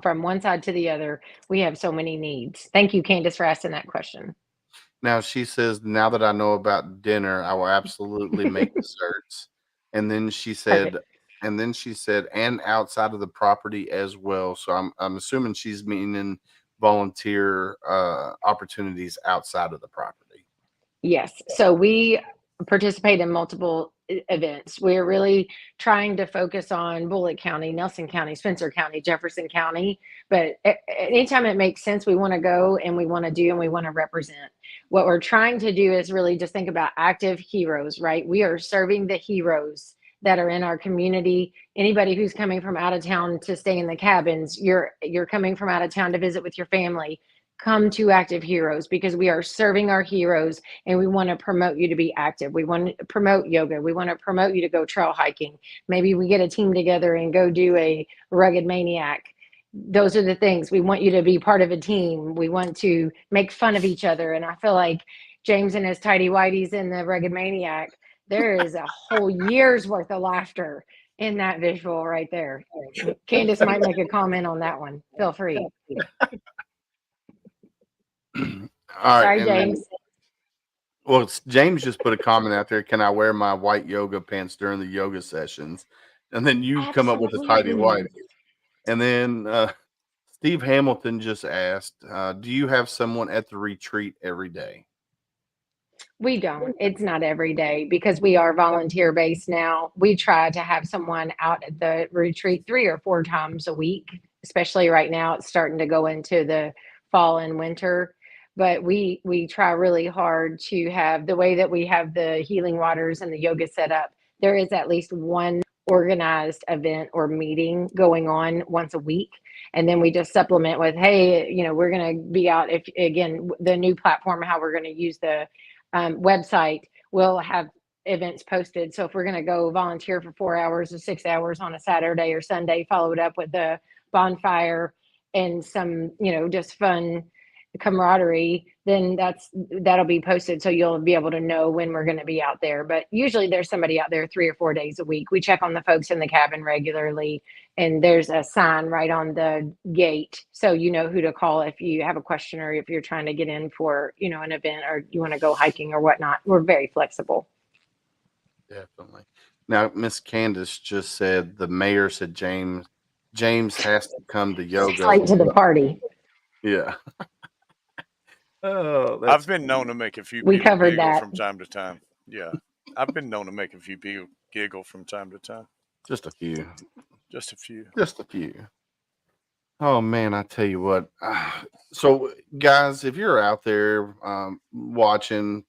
from one side to the other. We have so many needs. Thank you, Candace, for asking that question. Now she says, now that I know about dinner, I will absolutely make desserts. And then she said, Perfect. and outside of the property as well. So I'm assuming she's meaning volunteer opportunities outside of the property. Yes. So we participate in multiple events. We're really trying to focus on Bullitt County, Nelson County, Spencer County, Jefferson County. But anytime it makes sense, we want to go and we want to do and we want to represent. What we're trying to do is really just think about active heroes, right? We are serving the heroes that are in our community. Anybody who's coming from out of town to stay in the cabins, you're coming from out of town to visit with your family. Come to Active Heroes, because we are serving our heroes and we want to promote you to be active. We want to promote yoga. We want to promote you to go trail hiking. Maybe we get a team together and go do a rugged maniac. Those are the things. We want you to be part of a team. We want to make fun of each other. And I feel like James and his tidy whities in the rugged maniac, there is a whole year's worth of laughter in that visual right there. Candace might make a comment on that one. Feel free. All right. Sorry, And then, James. well, James just put a comment out there. Can I wear my white yoga pants during the yoga sessions? And then you come up with a tidy white. Absolutely. And then Steve Hamilton just asked, do you have someone at the retreat every day? We don't. It's not every day because we are volunteer based now. We try to have someone out at the retreat 3 or 4 times a week, especially right now. It's starting to go into the fall and winter. But we try really hard to have the way that we have the healing waters and the yoga set up. There is at least one organized event or meeting going on once a week. And then we just supplement with, hey, we're going to be out, if again, the new platform, how we're going to use the website, will have events posted. So if we're going to go volunteer for 4 hours or 6 hours on a Saturday or Sunday, follow it up with a bonfire and some, just fun camaraderie, then that'll be posted. So you'll be able to know when we're going to be out there. But usually there's somebody out there 3 or 4 days a week. We check on the folks in the cabin regularly, and there's a sign right on the gate. So you know who to call if you have a question or if you're trying to get in for, an event or you want to go hiking or whatnot. We're very flexible. Definitely. Now, Miss Candace just said the mayor said James has to come to yoga. Late to the party. Yeah. Oh, I've been known to make a few We people covered giggle that. from time to time. Yeah. I've been known to make a few people giggle from time to time. just a few. Just a few. Just a few. Oh man, I tell you what. So, guys, if you're out there watching,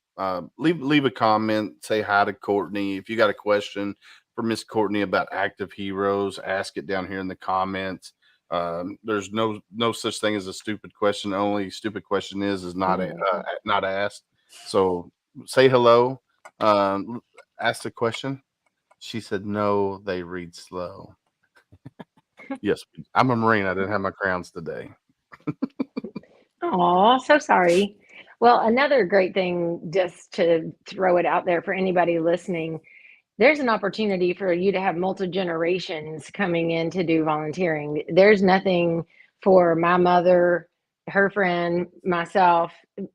leave a comment. Say hi to Courtney. If you got a question for Miss Courtney about Active Heroes, ask it down here in the comments. There's no such thing as a stupid question. The only stupid question is not asked. So say hello. asked a question. She said, "No, they read slow." Yes, I'm a Marine. I didn't have my crowns today. Oh, so sorry. Well, another great thing, just to throw it out there for anybody listening, there's an opportunity for you to have multi generations coming in to do volunteering. There's nothing for my mother, her friend, myself,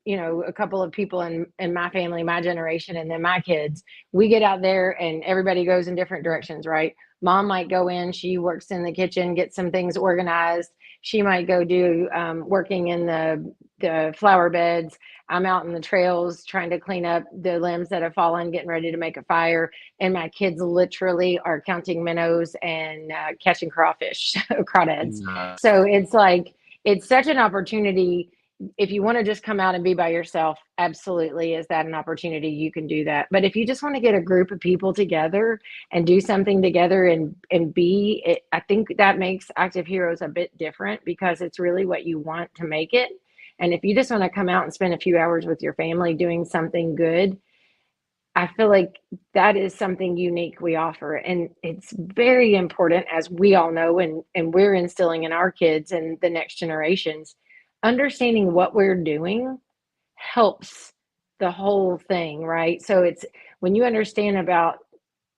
a couple of people in my family, my generation, and then my kids. We get out there and everybody goes in different directions, right? Mom might go in, she works in the kitchen, get some things organized. She might go do working in the flower beds. I'm out in the trails trying to clean up the limbs that have fallen, getting ready to make a fire, and my kids literally are counting minnows and catching crawfish, crawdads. Nice. So it's like, it's such an opportunity. If you want to just come out and be by yourself, absolutely, is that an opportunity? You can do that. But if you just want to get a group of people together and do something together and be it, I think that makes Active Heroes a bit different, because it's really what you want to make it. And if you just want to come out and spend a few hours with your family doing something good, I feel like that is something unique we offer. And it's very important, as we all know, and we're instilling in our kids and the next generations. Understanding what we're doing helps the whole thing, right? So it's when you understand about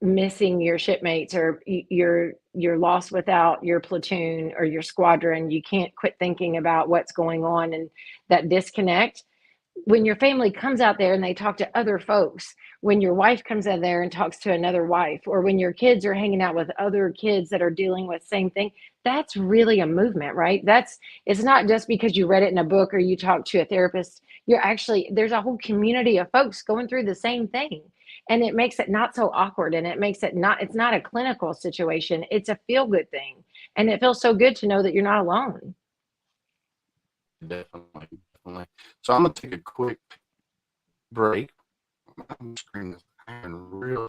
missing your shipmates, or you're lost without your platoon or your squadron, you can't quit thinking about what's going on, and that disconnect. When your family comes out there and they talk to other folks, when your wife comes out there and talks to another wife, or when your kids are hanging out with other kids that are dealing with the same thing, that's really a movement, right? It's not just because you read it in a book or you talk to a therapist. There's a whole community of folks going through the same thing. And it makes it not so awkward, and it's not a clinical situation. It's a feel good thing. And it feels so good to know that you're not alone. Definitely, definitely. So I'm gonna take a quick break. My screen is hanging real.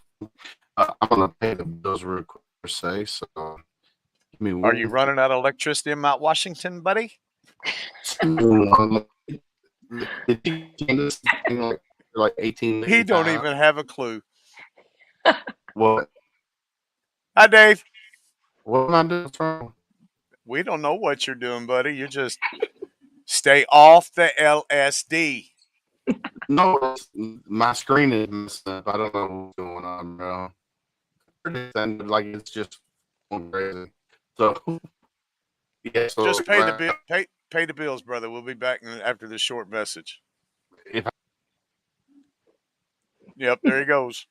I'm gonna pay the bills real quick per se. So give me Are you one. running out of electricity in Mount Washington, buddy? Did you see this thing like 18 He million don't times? even have a clue. What? Hi, Dave. What am I doing wrong? We don't know what you're doing, buddy. You just stay off the LSD. No, my screen is messed up. I don't know what's going on, bro. And like it's just going crazy. So yeah, so Just pay the bill. Pay the bills, brother. We'll be back after this short message. if Yep, there he goes.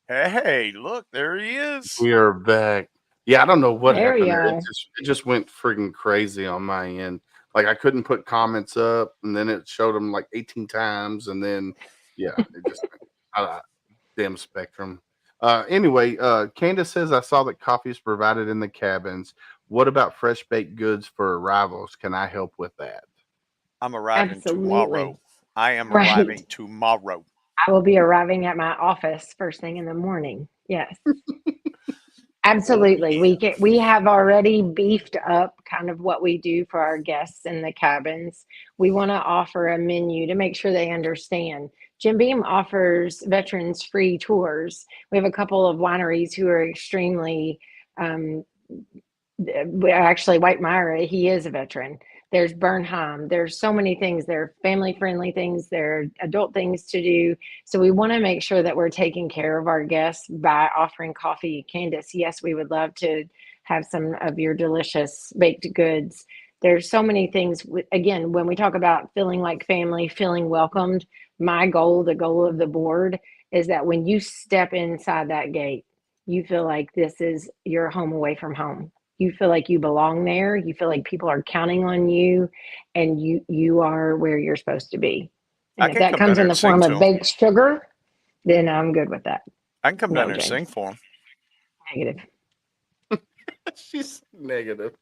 Hey, look, there he is. we are back. Yeah, I don't know what There we happened there. are. It just went freaking crazy on my end. Like I couldn't put comments up, and then it showed them like 18 times, and then yeah, it just damn Spectrum. Anyway, Candace says I saw that coffee is provided in the cabins. What about fresh baked goods for arrivals? Can I help with that? I'm arriving Absolutely. tomorrow. I am Right. arriving tomorrow. I will be arriving at my office first thing in the morning. Yes. Absolutely. Oh, yeah. We have already beefed up kind of what we do for our guests in the cabins. We want to offer a menu to make sure they understand. Jim Beam offers veterans free tours. We have a couple of wineries who are extremely actually, White Myra, he is a veteran. There's Bernheim. There's so many things. There are family friendly things. There are adult things to do. So we want to make sure that we're taking care of our guests by offering coffee. Candace, yes, we would love to have some of your delicious baked goods. There's so many things. Again, when we talk about feeling like family, feeling welcomed, my goal, the goal of the board, is that when you step inside that gate, you feel like this is your home away from home. You feel like you belong there. You feel like people are counting on you, and you are where you're supposed to be. I And if can that come down comes there in and the sing form to of them. baked sugar, then I'm good with that. I can come down No, there and James, sing for them. negative. She's negative.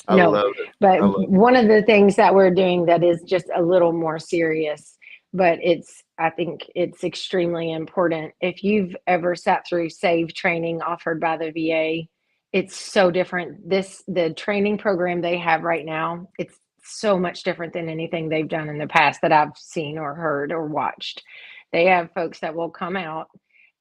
I No, love it. but I love it. one of the things that we're doing that is just a little more serious, but I think it's extremely important. If you've ever sat through SAVE training offered by the VA, it's so different. The training program they have right now, it's so much different than anything they've done in the past that I've seen or heard or watched. They have folks that will come out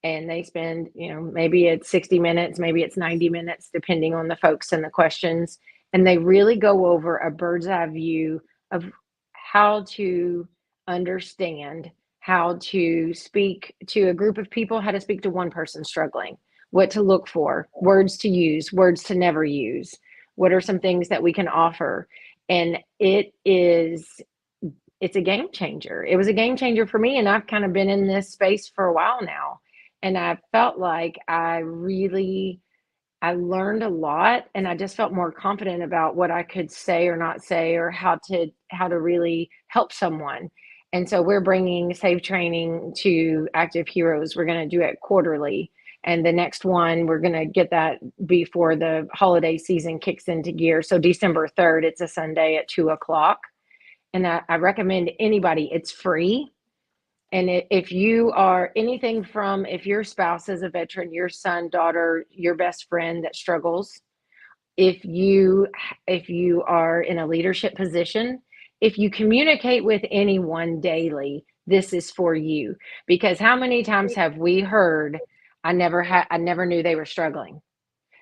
and they spend, maybe it's 60 minutes, maybe it's 90 minutes, depending on the folks and the questions, and they really go over a bird's eye view of how to understand, how to speak to a group of people, how to speak to one person struggling, what to look for, words to use, words to never use, what are some things that we can offer. And it's a game changer. It was a game changer for me, and I've kind of been in this space for a while now, and I felt like I learned a lot, and I just felt more confident about what I could say or not say, or how to really help someone. And so we're bringing SAVE training to Active Heroes. We're going to do it quarterly. And the next one, we're going to get that before the holiday season kicks into gear. So December 3rd, it's a Sunday at 2:00. And I recommend anybody, it's free. And if you are anything from, if your spouse is a veteran, your son, daughter, your best friend that struggles, if you are in a leadership position, if you communicate with anyone daily, this is for you. Because how many times have we heard, I never knew they were struggling.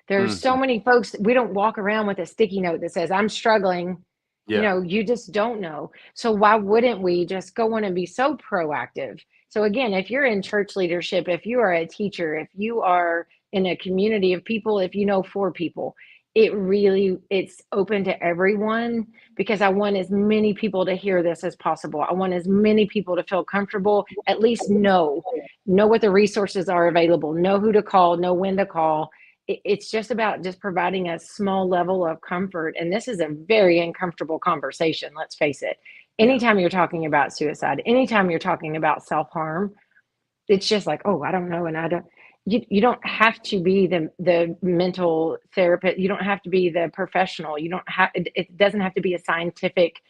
There's so Mhm. many folks, we don't walk around with a sticky note that says, I'm struggling. Yeah. You just don't know. So why wouldn't we just go on and be so proactive? So again, if you're in church leadership, if you are a teacher, if you are in a community of people, if you know four people, it's open to everyone, because I want as many people to hear this as possible. I want as many people to feel comfortable, at least know what the resources are available, know who to call, know when to call. It's just about just providing a small level of comfort. And this is a very uncomfortable conversation, let's face it. Yeah. Anytime you're talking about suicide, anytime you're talking about self-harm, it's just like, oh, I don't know. And I don't, you don't have to be the mental therapist. You don't have to be the professional. You don't have, it doesn't have to be a scientific.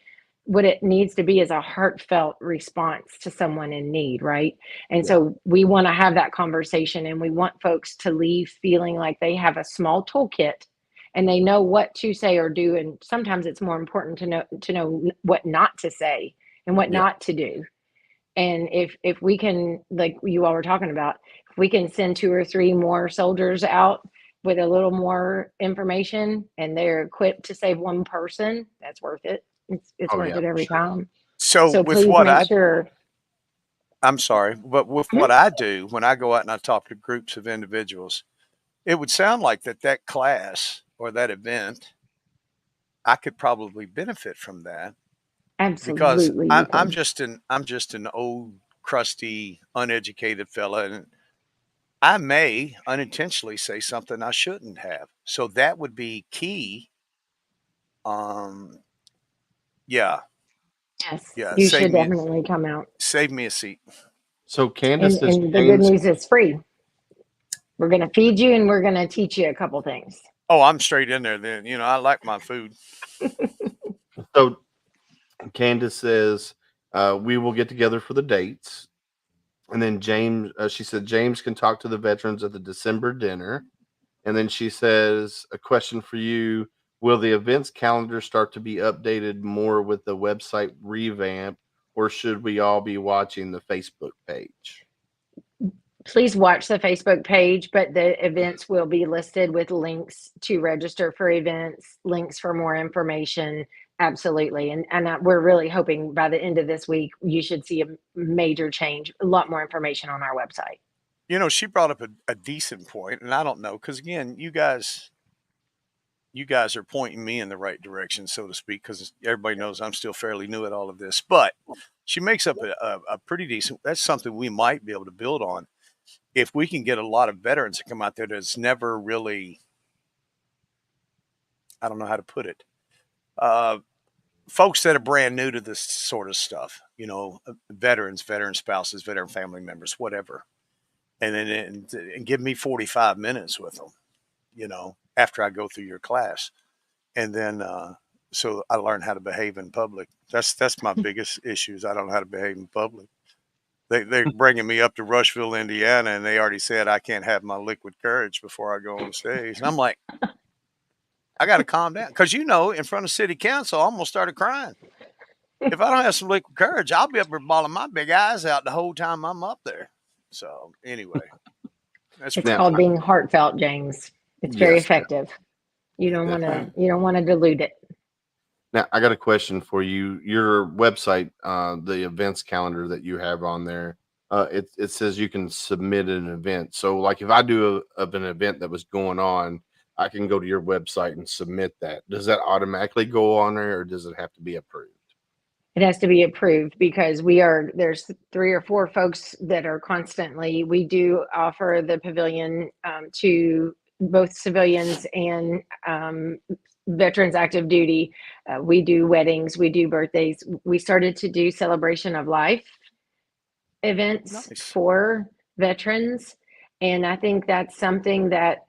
What it needs to be is a heartfelt response to someone in need, right? And Yeah. so we want to have that conversation, and we want folks to leave feeling like they have a small toolkit and they know what to say or do. And sometimes it's more important to know what not to say and what Yeah. not to do. And if we can, like you all were talking about, if we can send 2 or 3 more soldiers out with a little more information and they're equipped to save one person, that's worth it. It's Oh worth yeah, it for every sure. time. So So with please what make sure. I'm sorry, but with what I do when I go out and I talk to groups of individuals, it would sound like that class or that event, I could probably benefit from that because Absolutely, you could. I'm just an old, crusty, uneducated fella, and I may unintentionally say something I shouldn't have. So that would be key. Um, yeah, Yes, yeah. you should definitely come out. Save me a seat. So Candace, And does and the good James? news is free. We're gonna feed you and we're gonna teach you a couple things. Oh, I'm straight in there then. You know, I like my food. So Candace says we will get together for the dates, and then James. She said James can talk to the veterans at the December dinner, and then she says a question for you: will the events calendar start to be updated more with the website revamp, or should we all be watching the Facebook page? Please watch the Facebook page, but the events will be listed with links to register for events, links for more information. Absolutely. And we're really hoping by the end of this week, you should see a major change, a lot more information on our website. She brought up a decent point, and I don't know, because again, you guys are pointing me in the right direction, so to speak, because everybody knows I'm still fairly new at all of this. But she makes up a pretty decent. That's something we might be able to build on if we can get a lot of veterans to come out there that's never really. I don't know how to put it. Folks that are brand new to this sort of stuff, veterans, veteran spouses, veteran family members, whatever, and then and give me 45 minutes with them, after I go through your class, and then so I learn how to behave in public. That's my biggest issue is I don't know how to behave in public. They're bringing me up to Rushville, Indiana, and they already said I can't have my liquid courage before I go on stage, and I'm like, I got to calm down because in front of city council, I almost started crying. If I don't have some liquid courage, I'll be up there bawling my big eyes out the whole time I'm up there. So anyway, it's called being heartfelt, James. It's very effective. You don't want to dilute it. Now, I got a question for you. Your website, the events calendar that you have on there, it says you can submit an event. So, like, if I do an event that was going on, I can go to your website and submit that. Does that automatically go on there, or does it have to be approved? It has to be approved because there's 3 or 4 folks that are constantly. We do offer the pavilion to both civilians and veterans active duty. We do weddings, we do birthdays. We started to do celebration of life events for veterans, and I think that's something that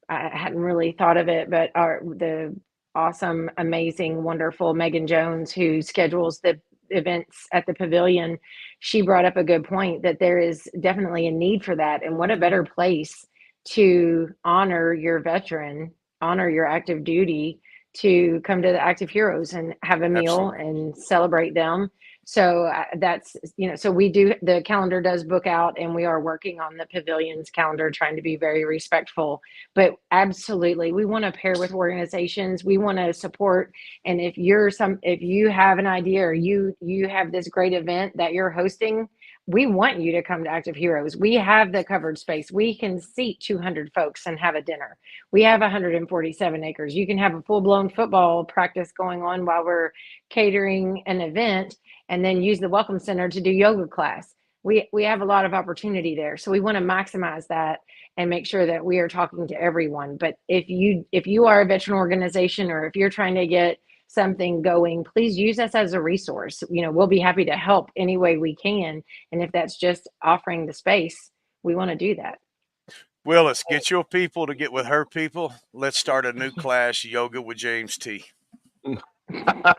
I hadn't really thought of it, but the awesome, amazing, wonderful Megan Jones, who schedules the events at the pavilion, she brought up a good point that there is definitely a need for that. And what a better place to honor your veteran, honor your active duty, to come to the Active Heroes and have a meal and celebrate them. So that's, so we do, the calendar does book out, and we are working on the pavilion's calendar, trying to be very respectful, but absolutely, we want to pair with organizations. We want to support. And if you have an idea, or you have this great event that you're hosting, we want you to come to Active Heroes. We have the covered space. We can seat 200 folks and have a dinner. We have 147 acres. You can have a full-blown football practice going on while we're catering an event, and then use the welcome center to do yoga class. We have a lot of opportunity there. So we want to maximize that and make sure that we are talking to everyone. But if you are a veteran organization, or if you're trying to get something going, please use us as a resource. We'll be happy to help any way we can. And if that's just offering the space, we want to do that. Well, let's get your people to get with her people. Let's start a new class, Yoga with James T. And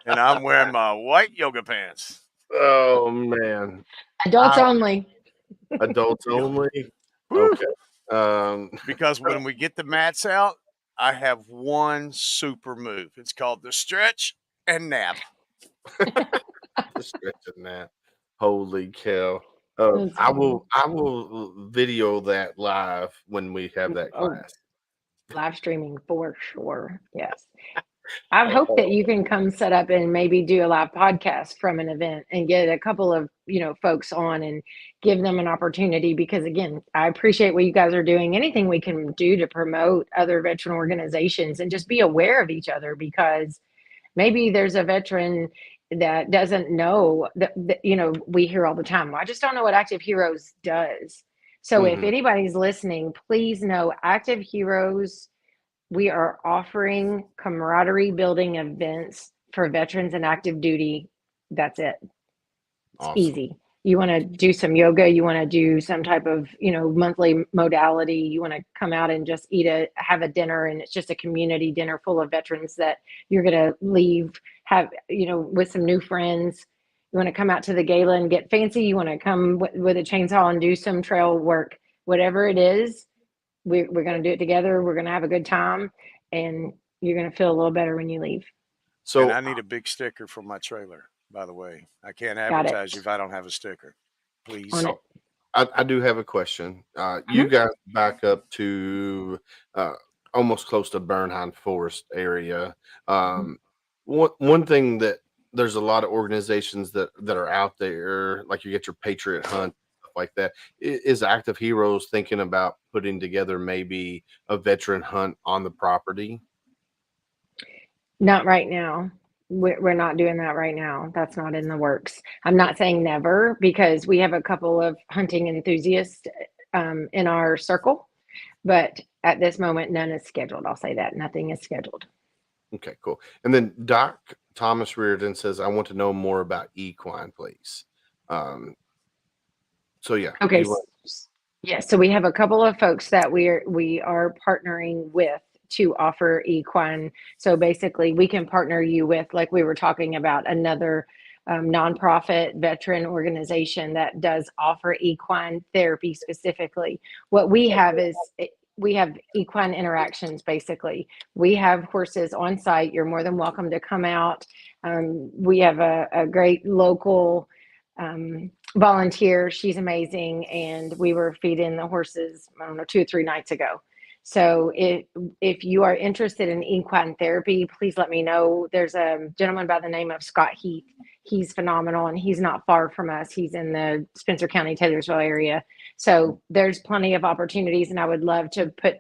I'm wearing my white yoga pants. Oh, man. Adults only. Adults only? Okay. Because when we get the mats out, I have one super move. It's called the stretch and nap. The stretch and nap. Holy cow. I will video that live when we have that class. Live streaming for sure. Yes. I hope that you can come set up and maybe do a live podcast from an event and get a couple of, folks on and give them an opportunity, because again, I appreciate what you guys are doing. Anything we can do to promote other veteran organizations and just be aware of each other, because maybe there's a veteran that doesn't know that we hear all the time, I just don't know what Active Heroes does. So if anybody's listening, please know Active Heroes, we are offering camaraderie building events for veterans and active duty. That's it. It's easy. You want to do some yoga, you want to do some type of, monthly modality, you want to come out and just have a dinner, and it's just a community dinner full of veterans that you're going to leave, with some new friends. You want to come out to the gala and get fancy, you want to come with a chainsaw and do some trail work, whatever it is, we're going to do it together. We're going to have a good time, and you're going to feel a little better when you leave. So, and I need a big sticker for my trailer, by the way. I can't advertise you if I don't have a sticker. Please. I do have a question. You Mhm. guys back up to uh, almost close to Bernheim Forest area. Um, one thing that there's a lot of organizations that are out there, like you get your Patriot Hunt, stuff like that. Is Active Heroes thinking about putting together maybe a veteran hunt on the property? Not right now. We're not doing that right now. That's not in the works. I'm not saying never because we have a couple of hunting enthusiasts in our circle, but at this moment, none is scheduled. I'll say that nothing is scheduled. Okay, cool. And then Doc Thomas Reardon says, "I want to know more about equine, please." Um, so yeah, Okay. you want Yeah, so we have a couple of folks that we are partnering with to offer equine. So basically, we can partner you with, like we were talking about, another nonprofit veteran organization that does offer equine therapy specifically. What we have is we have equine interactions. Basically, we have horses on site. You're more than welcome to come out. We have a great local. Volunteer. She's amazing, and we were feeding the horses, I don't know, 2 or 3 nights ago. So if you are interested in equine therapy, please let me know. There's a gentleman by the name of Scott Heath. He's phenomenal, and he's not far from us. He's in the Spencer County, Taylorsville area. So there's plenty of opportunities, and I would love to put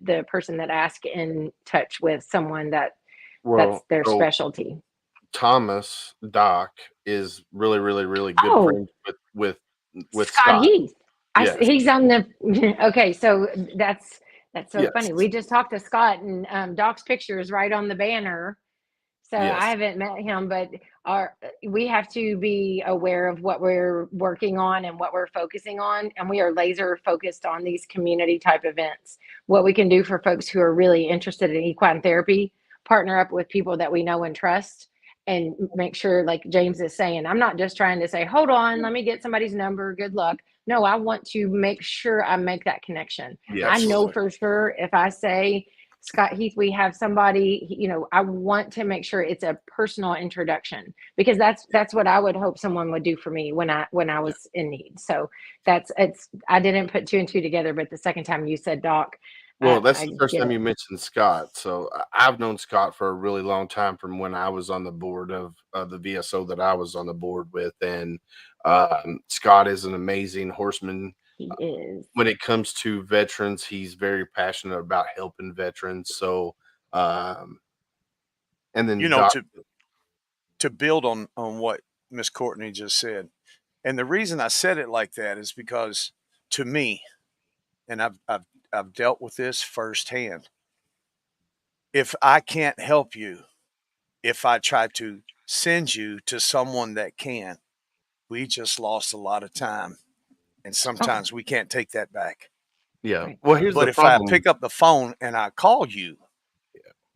the person that asked in touch with someone that's well, their so specialty. Thomas Doc is really, really, really good Oh, friends with Scott Scott. Heath. Yes, He's on the okay. So that's so funny. yes, We just talked to Scott, and Doc's picture is right on the banner. So I yes, haven't met him, but our we have to be aware of what we're working on and what we're focusing on, and we are laser focused on these community type events. What we can do for folks who are really interested in equine therapy, partner up with people that we know and trust, and make sure, like James is saying, I'm not just trying to say, hold on, let me get somebody's number, good luck. No, I want to make sure I make that connection. I yes, know for sure if I say, Scott Heath, we have somebody, I want to make sure it's a personal introduction because that's what I would hope someone would do for me when I yeah. was in need. So it's I didn't put two and two together, but the second time you said Doc, Well, that's I the first get time it. you mentioned Scott. So I've known Scott for a really long time from when I was on the board of the VSO that I was on the board with, and Scott is an amazing horseman. He is. When it comes to veterans, he's very passionate about helping veterans. So, um, and You then know, Doc, to build on what Miss Courtney just said, and the reason I said it like that is because to me, and I've dealt with this firsthand. If I can't help you, if I try to send you to someone that can, we just lost a lot of time, and Oh, sometimes we can't take that back. yeah. right. Well, here's the But if I problem. pick up the phone and I call you,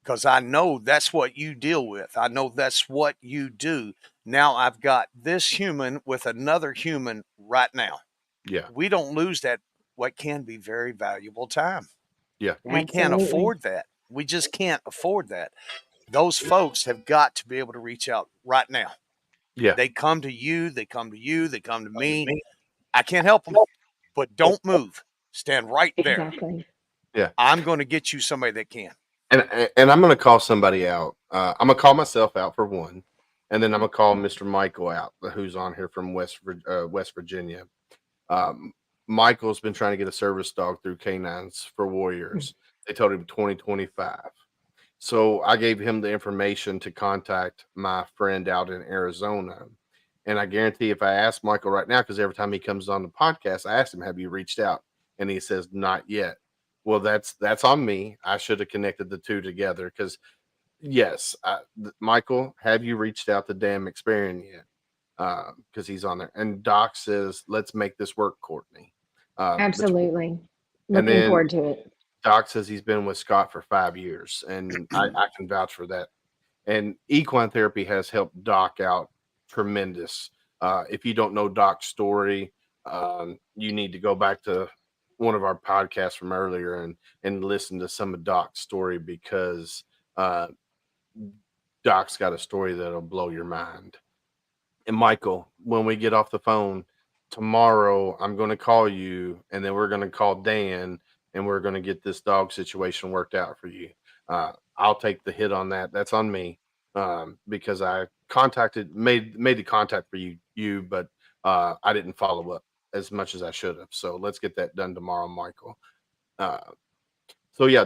because I know that's what you deal with, I know that's what you do. Now I've got this human with another human right now. Yeah, We don't lose that, what can be very valuable time. yeah, We can't Absolutely. afford that. We just can't afford that. Those folks have got to be able to reach out right now. yeah. They come to you, they come to you, they come to me. I can't help them, but don't move. Stand right there. Exactly. Yeah. I'm going to get you somebody that can. And I'm gonna call somebody out. I'm gonna call myself out for one, and then I'm gonna call Mr. Michael out, who's on here from West Virginia. Um, Michael's been trying to get a service dog through Canines for Warriors. They told him 2025. So I gave him the information to contact my friend out in Arizona. And I guarantee if I ask Michael right now, because every time he comes on the podcast, I ask him, "Have you reached out?" And he says, "Not yet." Well, that's on me. I should have connected the two together because yes, Michael, have you reached out to Dan McSparian yet? Because he's on there. And Doc says, "Let's make this work, Courtney." Between Absolutely. and Looking then forward to it. Doc says he's been with Scott for 5 years, and I can vouch for that. And equine therapy has helped Doc out tremendous. If you don't know Doc's story, you need to go back to one of our podcasts from earlier and listen to some of Doc's story because uh, Doc's got a story that'll blow your mind. And Michael, when we get off the phone, tomorrow I'm going to call you, and then we're going to call Dan, and we're going to get this dog situation worked out for you. I'll take the hit on that. That's on me, because I made the contact for you, but I didn't follow up as much as I should have. So let's get that done tomorrow, Michael. Uh, so yeah,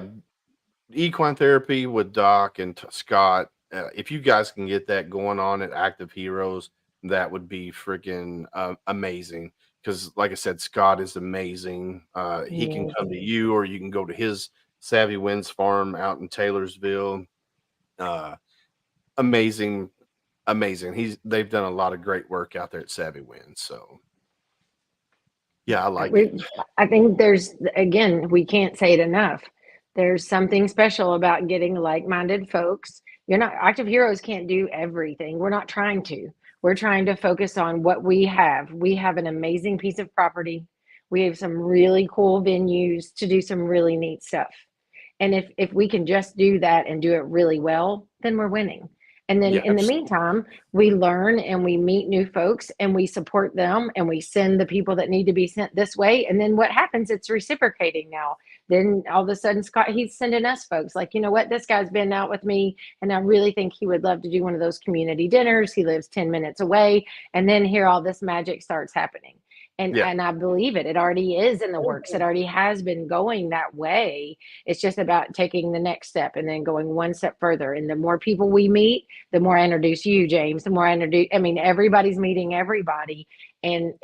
equine therapy with Doc and Scott. If you guys can get that going on at Active Heroes, that would be freaking amazing. Because, like I said, Scott is amazing. He can Yes. come to you, or you can go to his Savvy Winds farm out in Taylorsville. Uh, amazing, amazing. They've done a lot of great work out there at Savvy Winds. So yeah, I like it. I think there's, again, we can't say it enough. There's something special about getting like-minded folks. You're not, Active Heroes can't do everything. We're not trying to. We're trying to focus on what we have. We have an amazing piece of property. We have some really cool venues to do some really neat stuff. And if we can just do that and do it really well, then we're winning. And then Yeah, in the absolutely. meantime, we learn and we meet new folks and we support them and we send the people that need to be sent this way. And then what happens? It's reciprocating now. Then all of a sudden, Scott, he's sending us folks like, you know what, this guy's been out with me and I really think he would love to do one of those community dinners. He lives 10 minutes away. And then here all this magic starts happening. Yeah, And I believe it. It already is in the works. It already has been going that way. It's just about taking the next step and then going one step further. And the more people we meet, the more I introduce you, James, the more I introduce, I mean, everybody's meeting everybody. And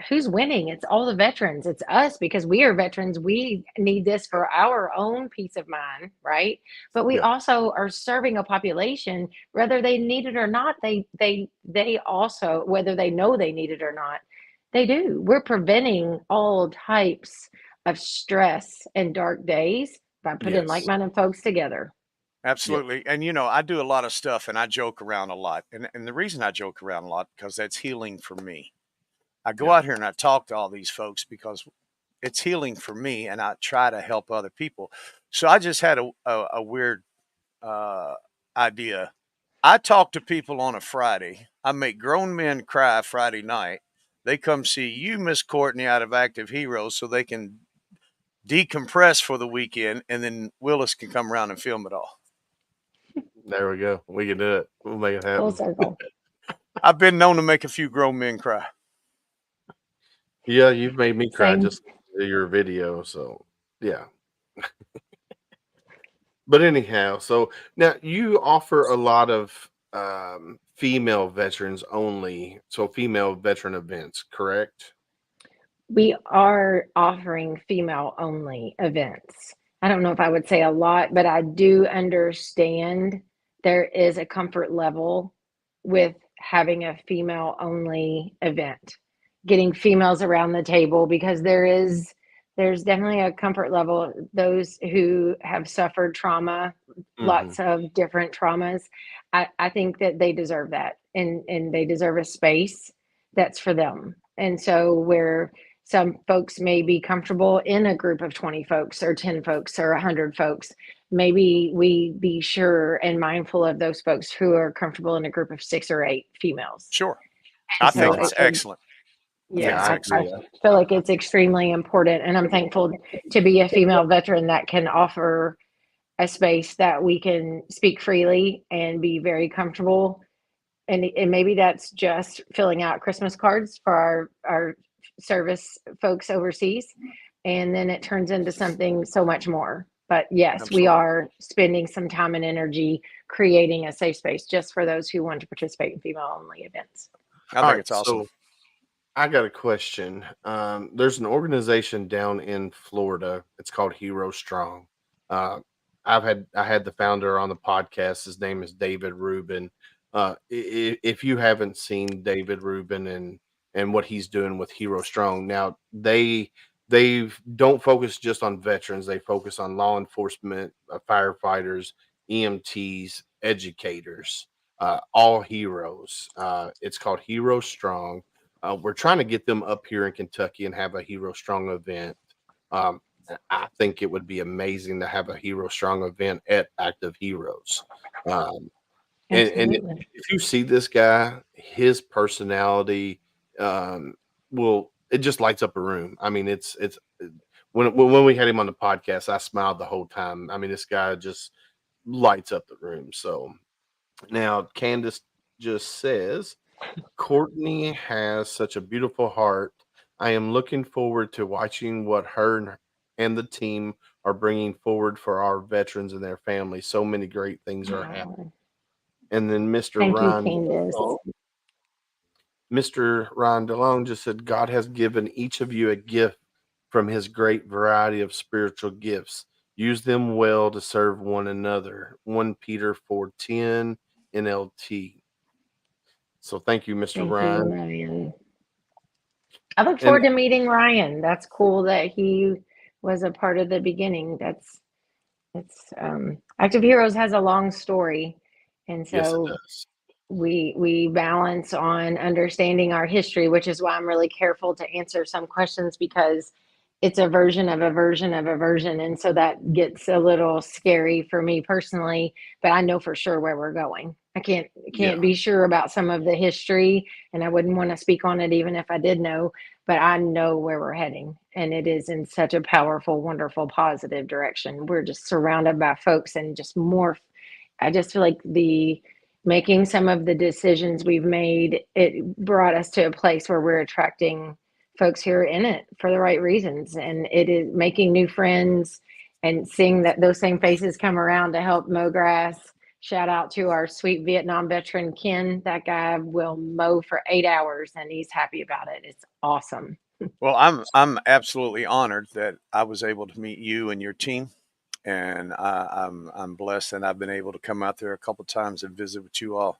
who's winning? It's all the veterans. It's us because we are veterans. We need this for our own peace of mind, right? But we yeah, also are serving a population, whether they need it or not. They also, whether they know they need it or not, they do. We're preventing all types of stress and dark days by putting yes, like-minded folks together. yeah, Absolutely. And I do a lot of stuff and I joke around a lot. And the reason I joke around a lot because that's healing for me. I go yeah. out here and I talk to all these folks because it's healing for me and I try to help other people. So I just had a weird uh, idea. I talk to people on a Friday. I make grown men cry Friday night. They come see you, Miss Courtney, out of Active Heroes so they can decompress for the weekend and then Willis can come around and film it all. There we go. We can do it. We'll make it Full happen. circle. I've been known to make a few grown men cry. Yeah, you've made me cry Same. just to your video. So yeah. But anyhow, so now you offer a lot of female veterans only, so female veteran events, correct? We are offering female only events. I don't know if I would say a lot, but I do understand there is a comfort level with having a female only event, getting females around the table because there's definitely a comfort level. Those who have suffered trauma, Hmm. lots of different traumas, I think that they deserve that and they deserve a space that's for them. And so where some folks may be comfortable in a group of 20 folks or 10 folks or 100 folks. Maybe we be sure and mindful of those folks who are comfortable in a group of 6 or 8 females. Sure. And I so, think No, it's excellent. I think yeah, it's yeah, I I excellent. agree. feel like it's extremely important. And I'm thankful to be a female veteran that can offer a space that we can speak freely and be very comfortable. And maybe that's just filling out Christmas cards for our service folks overseas. And then it turns into something so much more. But yes, we Absolutely. are spending some time and energy creating a safe space just for those who want to participate in female only events. I All think right, it's awesome. so I got a question. There's an organization down in Florida. It's called Hero Strong. Uh, I had the founder on the podcast. His name is David Rubin. If you haven't seen David Rubin and what he's doing with Hero Strong, now they don't focus just on veterans. They focus on law enforcement, firefighters, EMTs, educators, all heroes. It's called Hero Strong. We're trying to get them up here in Kentucky and have a Hero Strong event. Um, I think it would be amazing to have a Hero Strong event at Active Heroes. Um, and Absolutely. if you see this guy, his personality, um, it just lights up a room. I mean, it's when we had him on the podcast, I smiled the whole time. I mean, this guy just lights up the room. So now Candace just says, Courtney has such a beautiful heart. I am looking forward to watching what her and the team are bringing forward for our veterans and their families. So many great things are happening. Oh, And then thank you, Candace. Mr. Ron DeLong just said, God has given each of you a gift from his great variety of spiritual gifts. Use them well to serve one another. 1 Peter 4:10 NLT. So thank you, Mr. Thank you, Ryan. Ryan. I look And forward to meeting Ryan. That's cool that he was a part of the beginning. It's Active Heroes has a long story, and yes, it so does. we balance on understanding our history, which is why I'm really careful to answer some questions, because it's a version of a version of a version, and so that gets a little scary for me personally, but I know for sure where we're going. I can't Yeah, be sure about some of the history, and I wouldn't want to speak on it even if I did know, but I know where we're heading, and it is in such a powerful, wonderful, positive direction. We're just surrounded by folks and just more. I just feel like the making some of the decisions we've made, it brought us to a place where we're attracting folks who are in it for the right reasons, and it is making new friends and seeing that those same faces come around to help mow grass. Shout out to our sweet Vietnam veteran Ken. That guy will mow for 8 hours and he's happy about it. It's awesome. Well, I'm absolutely honored that I was able to meet you and your team, and I'm blessed that I've been able to come out there a couple times and visit with you all.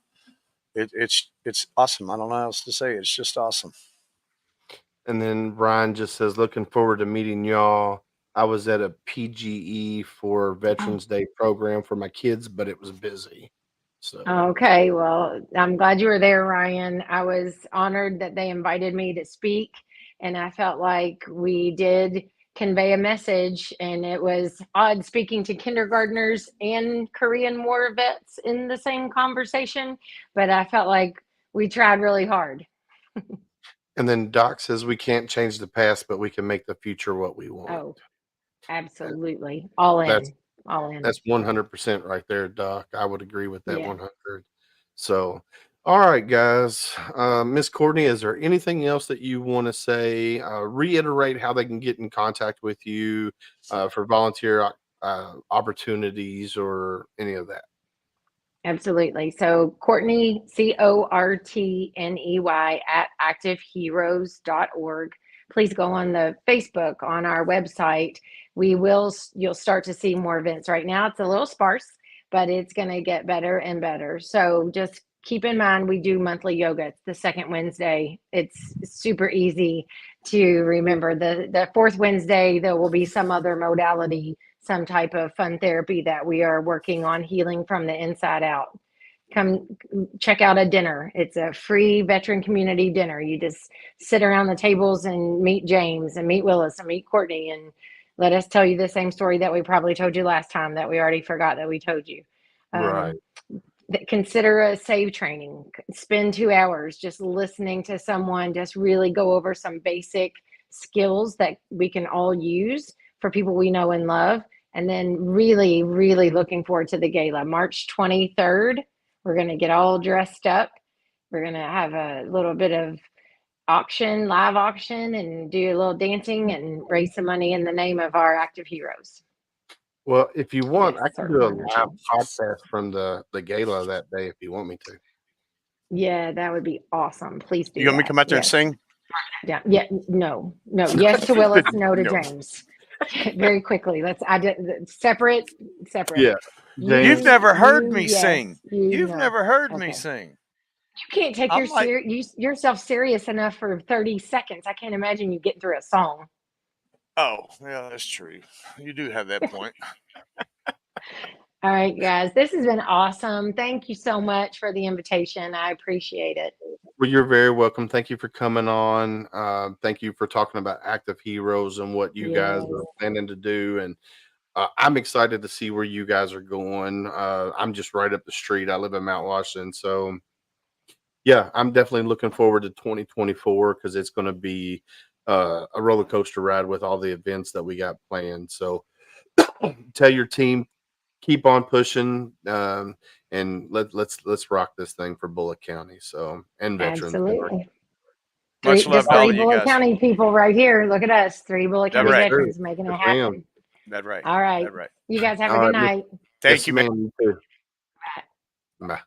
It's awesome. I don't know how else to say it. It's just awesome. and then Ryan just says, looking forward to meeting y'all. I was at a PGE for Veterans Day program for my kids, but it was busy. So Okay, well, I'm glad you were there, Ryan. I was honored that they invited me to speak, and I felt like we did convey a message, and it was odd speaking to kindergartners and Korean War vets in the same conversation, but I felt like we tried really hard. and then Doc says we can't change the past, but we can make the future what we want. Oh, absolutely. All That's in, all in. That's 100% right there, Doc. I would agree with that Yeah. 100. So, all right, guys. Miss Courtney, is there anything else that you want to say? Reiterate how they can get in contact with you for volunteer opportunities or any of that. Absolutely. So Courtney, CORTNEY at activeheroes.org. Please go on the Facebook, on our website. You'll start to see more events. Right now it's a little sparse, but it's going to get better and better. So just keep in mind, we do monthly yoga. It's the second Wednesday. It's super easy to remember. The fourth Wednesday, there will be some other modality, some type of fun therapy that we are working on healing from the inside out. Come check out a dinner. It's a free veteran community dinner. You just sit around the tables and meet James and meet Willis and meet Courtney, and let us tell you the same story that we probably told you last time that we already forgot that we told you. Right. Consider a save training. Spend 2 hours just listening to someone just really go over some basic skills that we can all use for people we know and love. And then really, really looking forward to the gala. March 23rd, we're going to get all dressed up. We're going to have a little bit of live auction, and do a little dancing and raise some money in the name of our active heroes. Well, if you want, Yes, I can sir. do a live podcast from the gala that day if you want me to. Yeah, that would be awesome. Please do You want me that. to come out there and Yes. sing? Yeah, yeah, no. Yes to Willis, no to No. James. Very quickly. I did separate. Yeah. You've never heard me Yes, sing. You've no. never heard me Okay. sing. You can't take I'm like, yourself serious enough for 30 seconds. I can't imagine you getting through a song. oh, yeah, that's true. You do have that point. All right, guys, this has been awesome. Thank you so much for the invitation. I appreciate it. Well, you're very welcome. Thank you for coming on. Thank you for talking about active heroes and what you guys Yes. are planning to do. And I'm excited to see where you guys are going. I'm just right up the street. I live in Mount Washington, so Yeah, I'm definitely looking forward to 2024 because it's going to be a roller coaster ride with all the events that we got planned. So tell your team, keep on pushing, and let's rock this thing for Bullock County. So and veterans. Absolutely. Much love Just to all three of you Bullock guys. County people right here. Look at us, three Bullock That County Yes, right. sir. veterans making it Yes, ma'am. happen. That right. All right. That right. You guys have a All good right, night. Thank yes, you, man. ma'am. You too. Bye.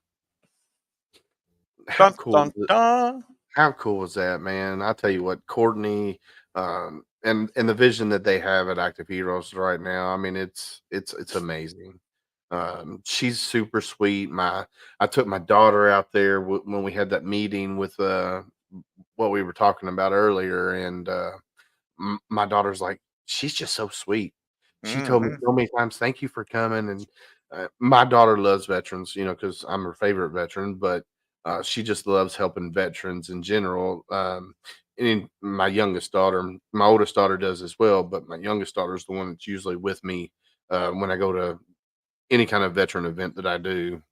How Dun, cool dun, is it? dun. How cool is that, man? I tell you what, Courtney, and the vision that they have at Active Heroes right now. I mean, it's amazing. She's super sweet. I took my daughter out there when we had that meeting with what we were talking about earlier, and my daughter's like, she's just so sweet. She told me Mhm. so many times, "Thank you for coming." And my daughter loves veterans, because I'm her favorite veteran, but she just loves helping veterans in general. And my youngest daughter, my oldest daughter does as well, but my youngest daughter is the one that's usually with me when I go to any kind of veteran event that I do.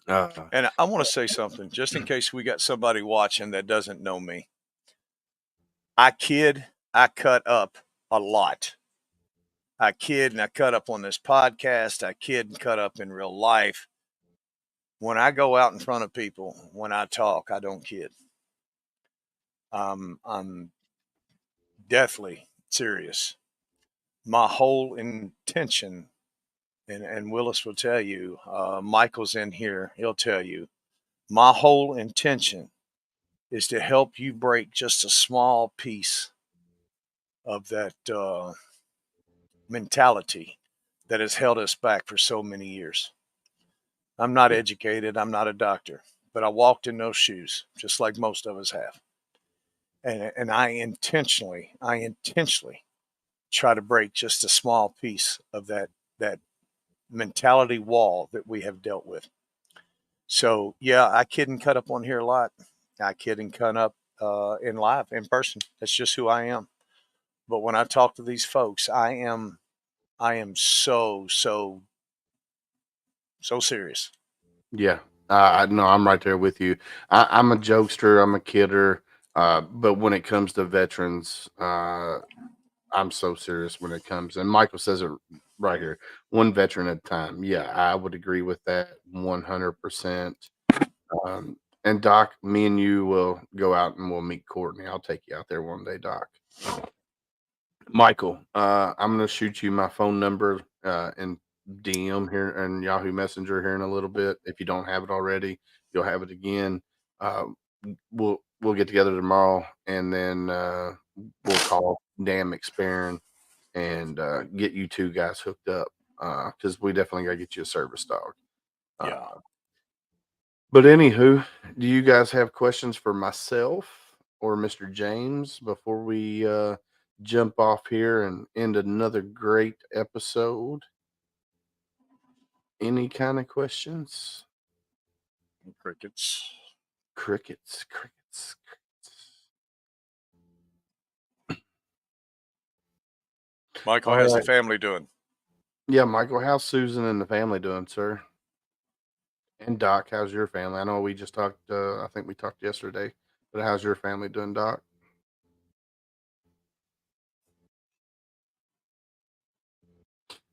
Uh, And I want to say something just in case we got somebody watching that doesn't know me. I kid, I cut up a lot. I kid and I cut up on this podcast. I kid and cut up in real life. When I go out in front of people, when I talk, I don't kid. I'm deathly serious. My whole intention, and Willis will tell you, Michael's in here, he'll tell you, my whole intention is to help you break just a small piece of that mentality that has held us back for so many years. I'm not yeah, educated, I'm not a doctor, but I walked in those shoes just like most of us have. And I intentionally try to break just a small piece of that mentality wall that we have dealt with. So yeah, I kid and cut up on here a lot. I kid and cut up in live, in person. That's just who I am. But when I talk to these folks, I am so serious. yeah. I know I'm right there with you. I'm a jokester. I'm a kidder. But when it comes to veterans, I'm so serious when it comes. And Michael says it right here, one veteran at a time. Yeah, I would agree with that 100%. And Doc, me and you will go out and we'll meet Courtney. I'll take you out there one day, Doc. Michael, I'm gonna shoot you my phone number in DM here and Yahoo Messenger here in a little bit. If you don't have it already, you'll have it again. Uh, we'll get together tomorrow and then we'll call Dan McSparron and get you two guys hooked up because we definitely got to get you a service dog. Yeah. But anywho, do you guys have questions for myself or Mr. James before we jump off here and end another great episode? Any kind of questions? Crickets. Crickets, crickets, crickets. Michael, All how's the right. family doing? Yeah, Michael, how's Susan and the family doing, sir? And Doc, how's your family? I know we just talked, I think we talked yesterday, but how's your family doing, Doc?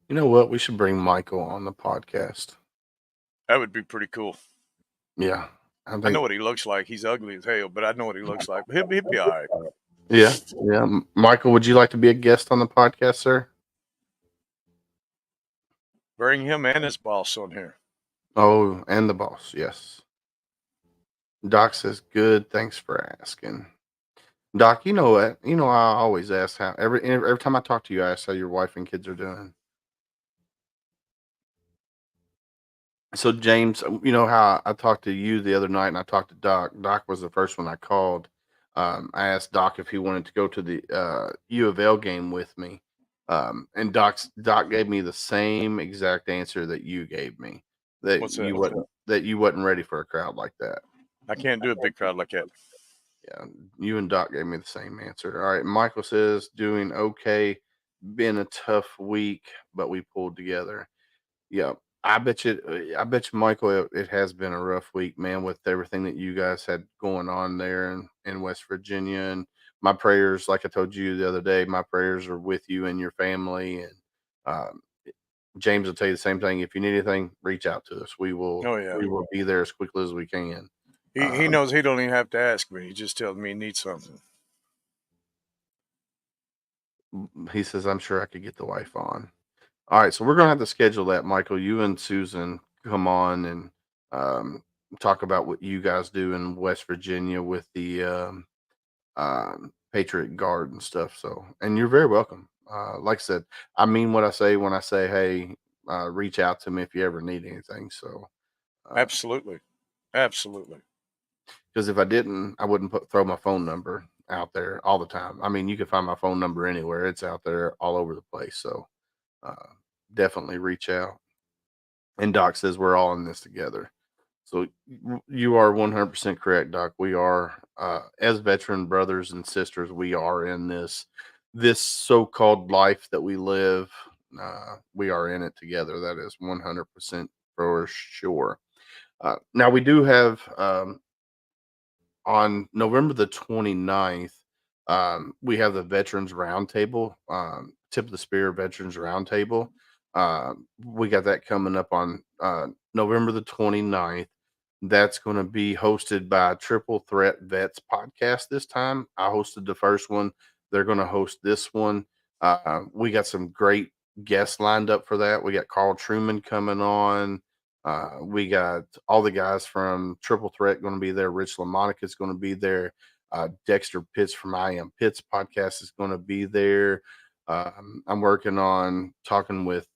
You know what? We should bring Michael on the podcast. That would be pretty cool. Yeah, I I know think. what he looks like. He's ugly as hell, but I know what he looks like. But he'll be all right. Yeah, yeah. Michael, would you like to be a guest on the podcast, sir? Bring him and his boss on here. Oh, and the boss, yes. Doc says, "Good. Thanks for asking." Doc, you know what? You know I always ask how every time I talk to you, I ask how your wife and kids are doing. So James, you know how I talked to you the other night, and I talked to Doc. Doc was the first one I called. I asked Doc if he wanted to go to the U of L game with me, and Doc gave me the same exact answer that you gave me, What's that? that you wasn't ready for a crowd like that. I can't do a big crowd like that. Yeah, you and Doc gave me the same answer. All right, Michael says doing okay. Been a tough week, but we pulled together. Yeah. I bet you, Michael, it has been a rough week, man, with everything that you guys had going on there in West Virginia. And my prayers, like I told you the other day, my prayers are with you and your family. And um, James will tell you the same thing. If you need anything, reach out to us. Oh yeah. We will be there as quickly as we can. He knows he don't even have to ask me. He just tells me he needs something. He says, "I'm sure I could get the wife on." All right, so we're gonna have to schedule that, Michael. You and Susan come on and um, talk about what you guys do in West Virginia with the Patriot Guard and stuff. So, and you're very welcome. Like I said, I mean what I say when I say, "Hey, reach out to me if you ever need anything." So, Absolutely. because if I didn't, I wouldn't throw my phone number out there all the time. I mean, you can find my phone number anywhere; it's out there all over the place. So, definitely reach out. And Doc says we're all in this together. So you are 100% correct, Doc. We are, as veteran brothers and sisters, we are in this so-called life that we live. We are in it together. That is 100% for sure. Now we do have on November the 29th, we have the Veterans Roundtable, Tip of the Spear Veterans Roundtable. We got that coming up on November the 29th. That's going to be hosted by Triple Threat Vets podcast this time. I hosted the first one. They're going to host this one. We got some great guests lined up for that. We got Carl Truman coming on. We got all the guys from Triple Threat going to be there. Rich LaMonica is going to be there. Dexter Pitts from I Am Pitts podcast is going to be there. I'm working on talking with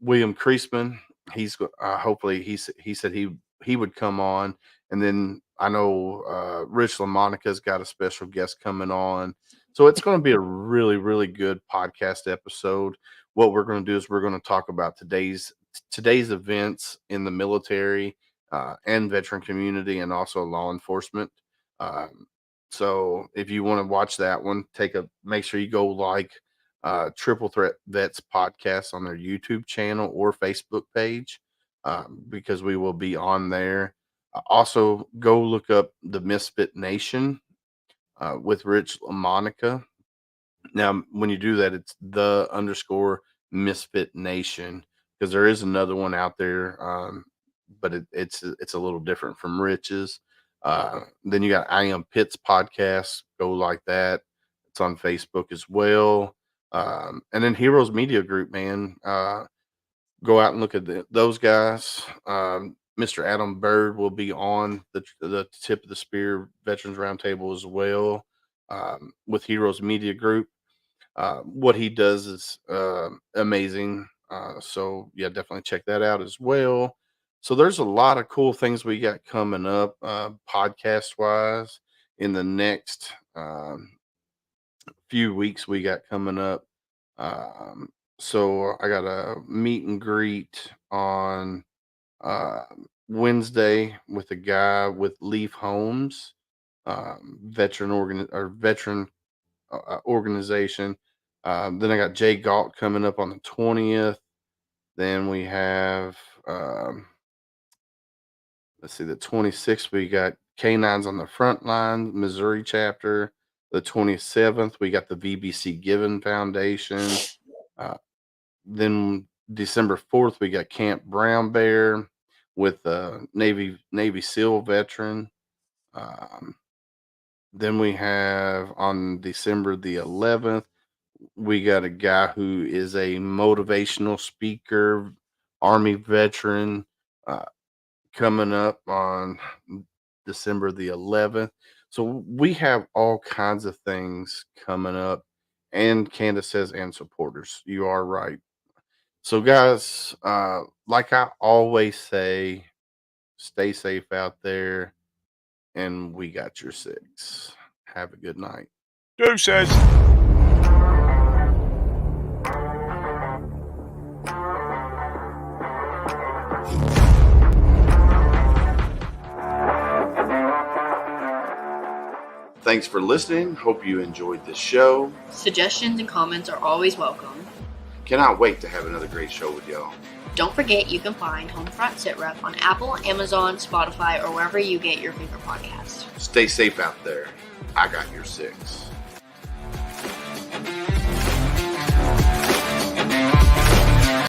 William Kreisman. He's hopefully he said he would come on, and then I know Rich LaMonica's got a special guest coming on. So it's going to be a really, really good podcast episode. What we're going to do is we're going to talk about today's events in the military and veteran community, and also law enforcement. So if you want to watch that one, make sure you go like Triple Threat Vets podcast on their YouTube channel or Facebook page, because we will be on there. Also, go look up the Misfit Nation with Rich LaMonica. Now, when you do that, it's the _Misfit Nation, because there is another one out there, but it's a little different from Rich's. Then you got I Am Pitts podcast. Go like that. It's on Facebook as well. And then Heroes Media Group, man. Go out and look at those guys. Mr. Adam Bird will be on the Tip of the Spear Veterans Roundtable as well, with Heroes Media Group. What he does is amazing. So yeah, definitely check that out as well. So there's a lot of cool things we got coming up podcast wise in the next few weeks we got coming up. So I got a meet and greet on Wednesday with a guy with Leaf Homes, veteran organization. Then I got Jay Galt coming up on the 20th. Then we have, let's see, the 26th, we got Canines on the Front Line, Missouri chapter. The 27th, we got the VBC Given Foundation. Then December 4th, we got Camp Brown Bear with a Navy SEAL veteran. Then we have on December the 11th, we got a guy who is a motivational speaker, Army veteran, coming up on December the 11th. So we have all kinds of things coming up. And Candace says, and supporters. You are right. So guys, like I always say, stay safe out there. And we got your six. Have a good night. Deuces. Thanks for listening. Hope you enjoyed this show. Suggestions and comments are always welcome. Cannot wait to have another great show with y'all. Don't forget you can find Homefront Sit Rep on Apple, Amazon, Spotify, or wherever you get your favorite podcasts. Stay safe out there. I got your 6.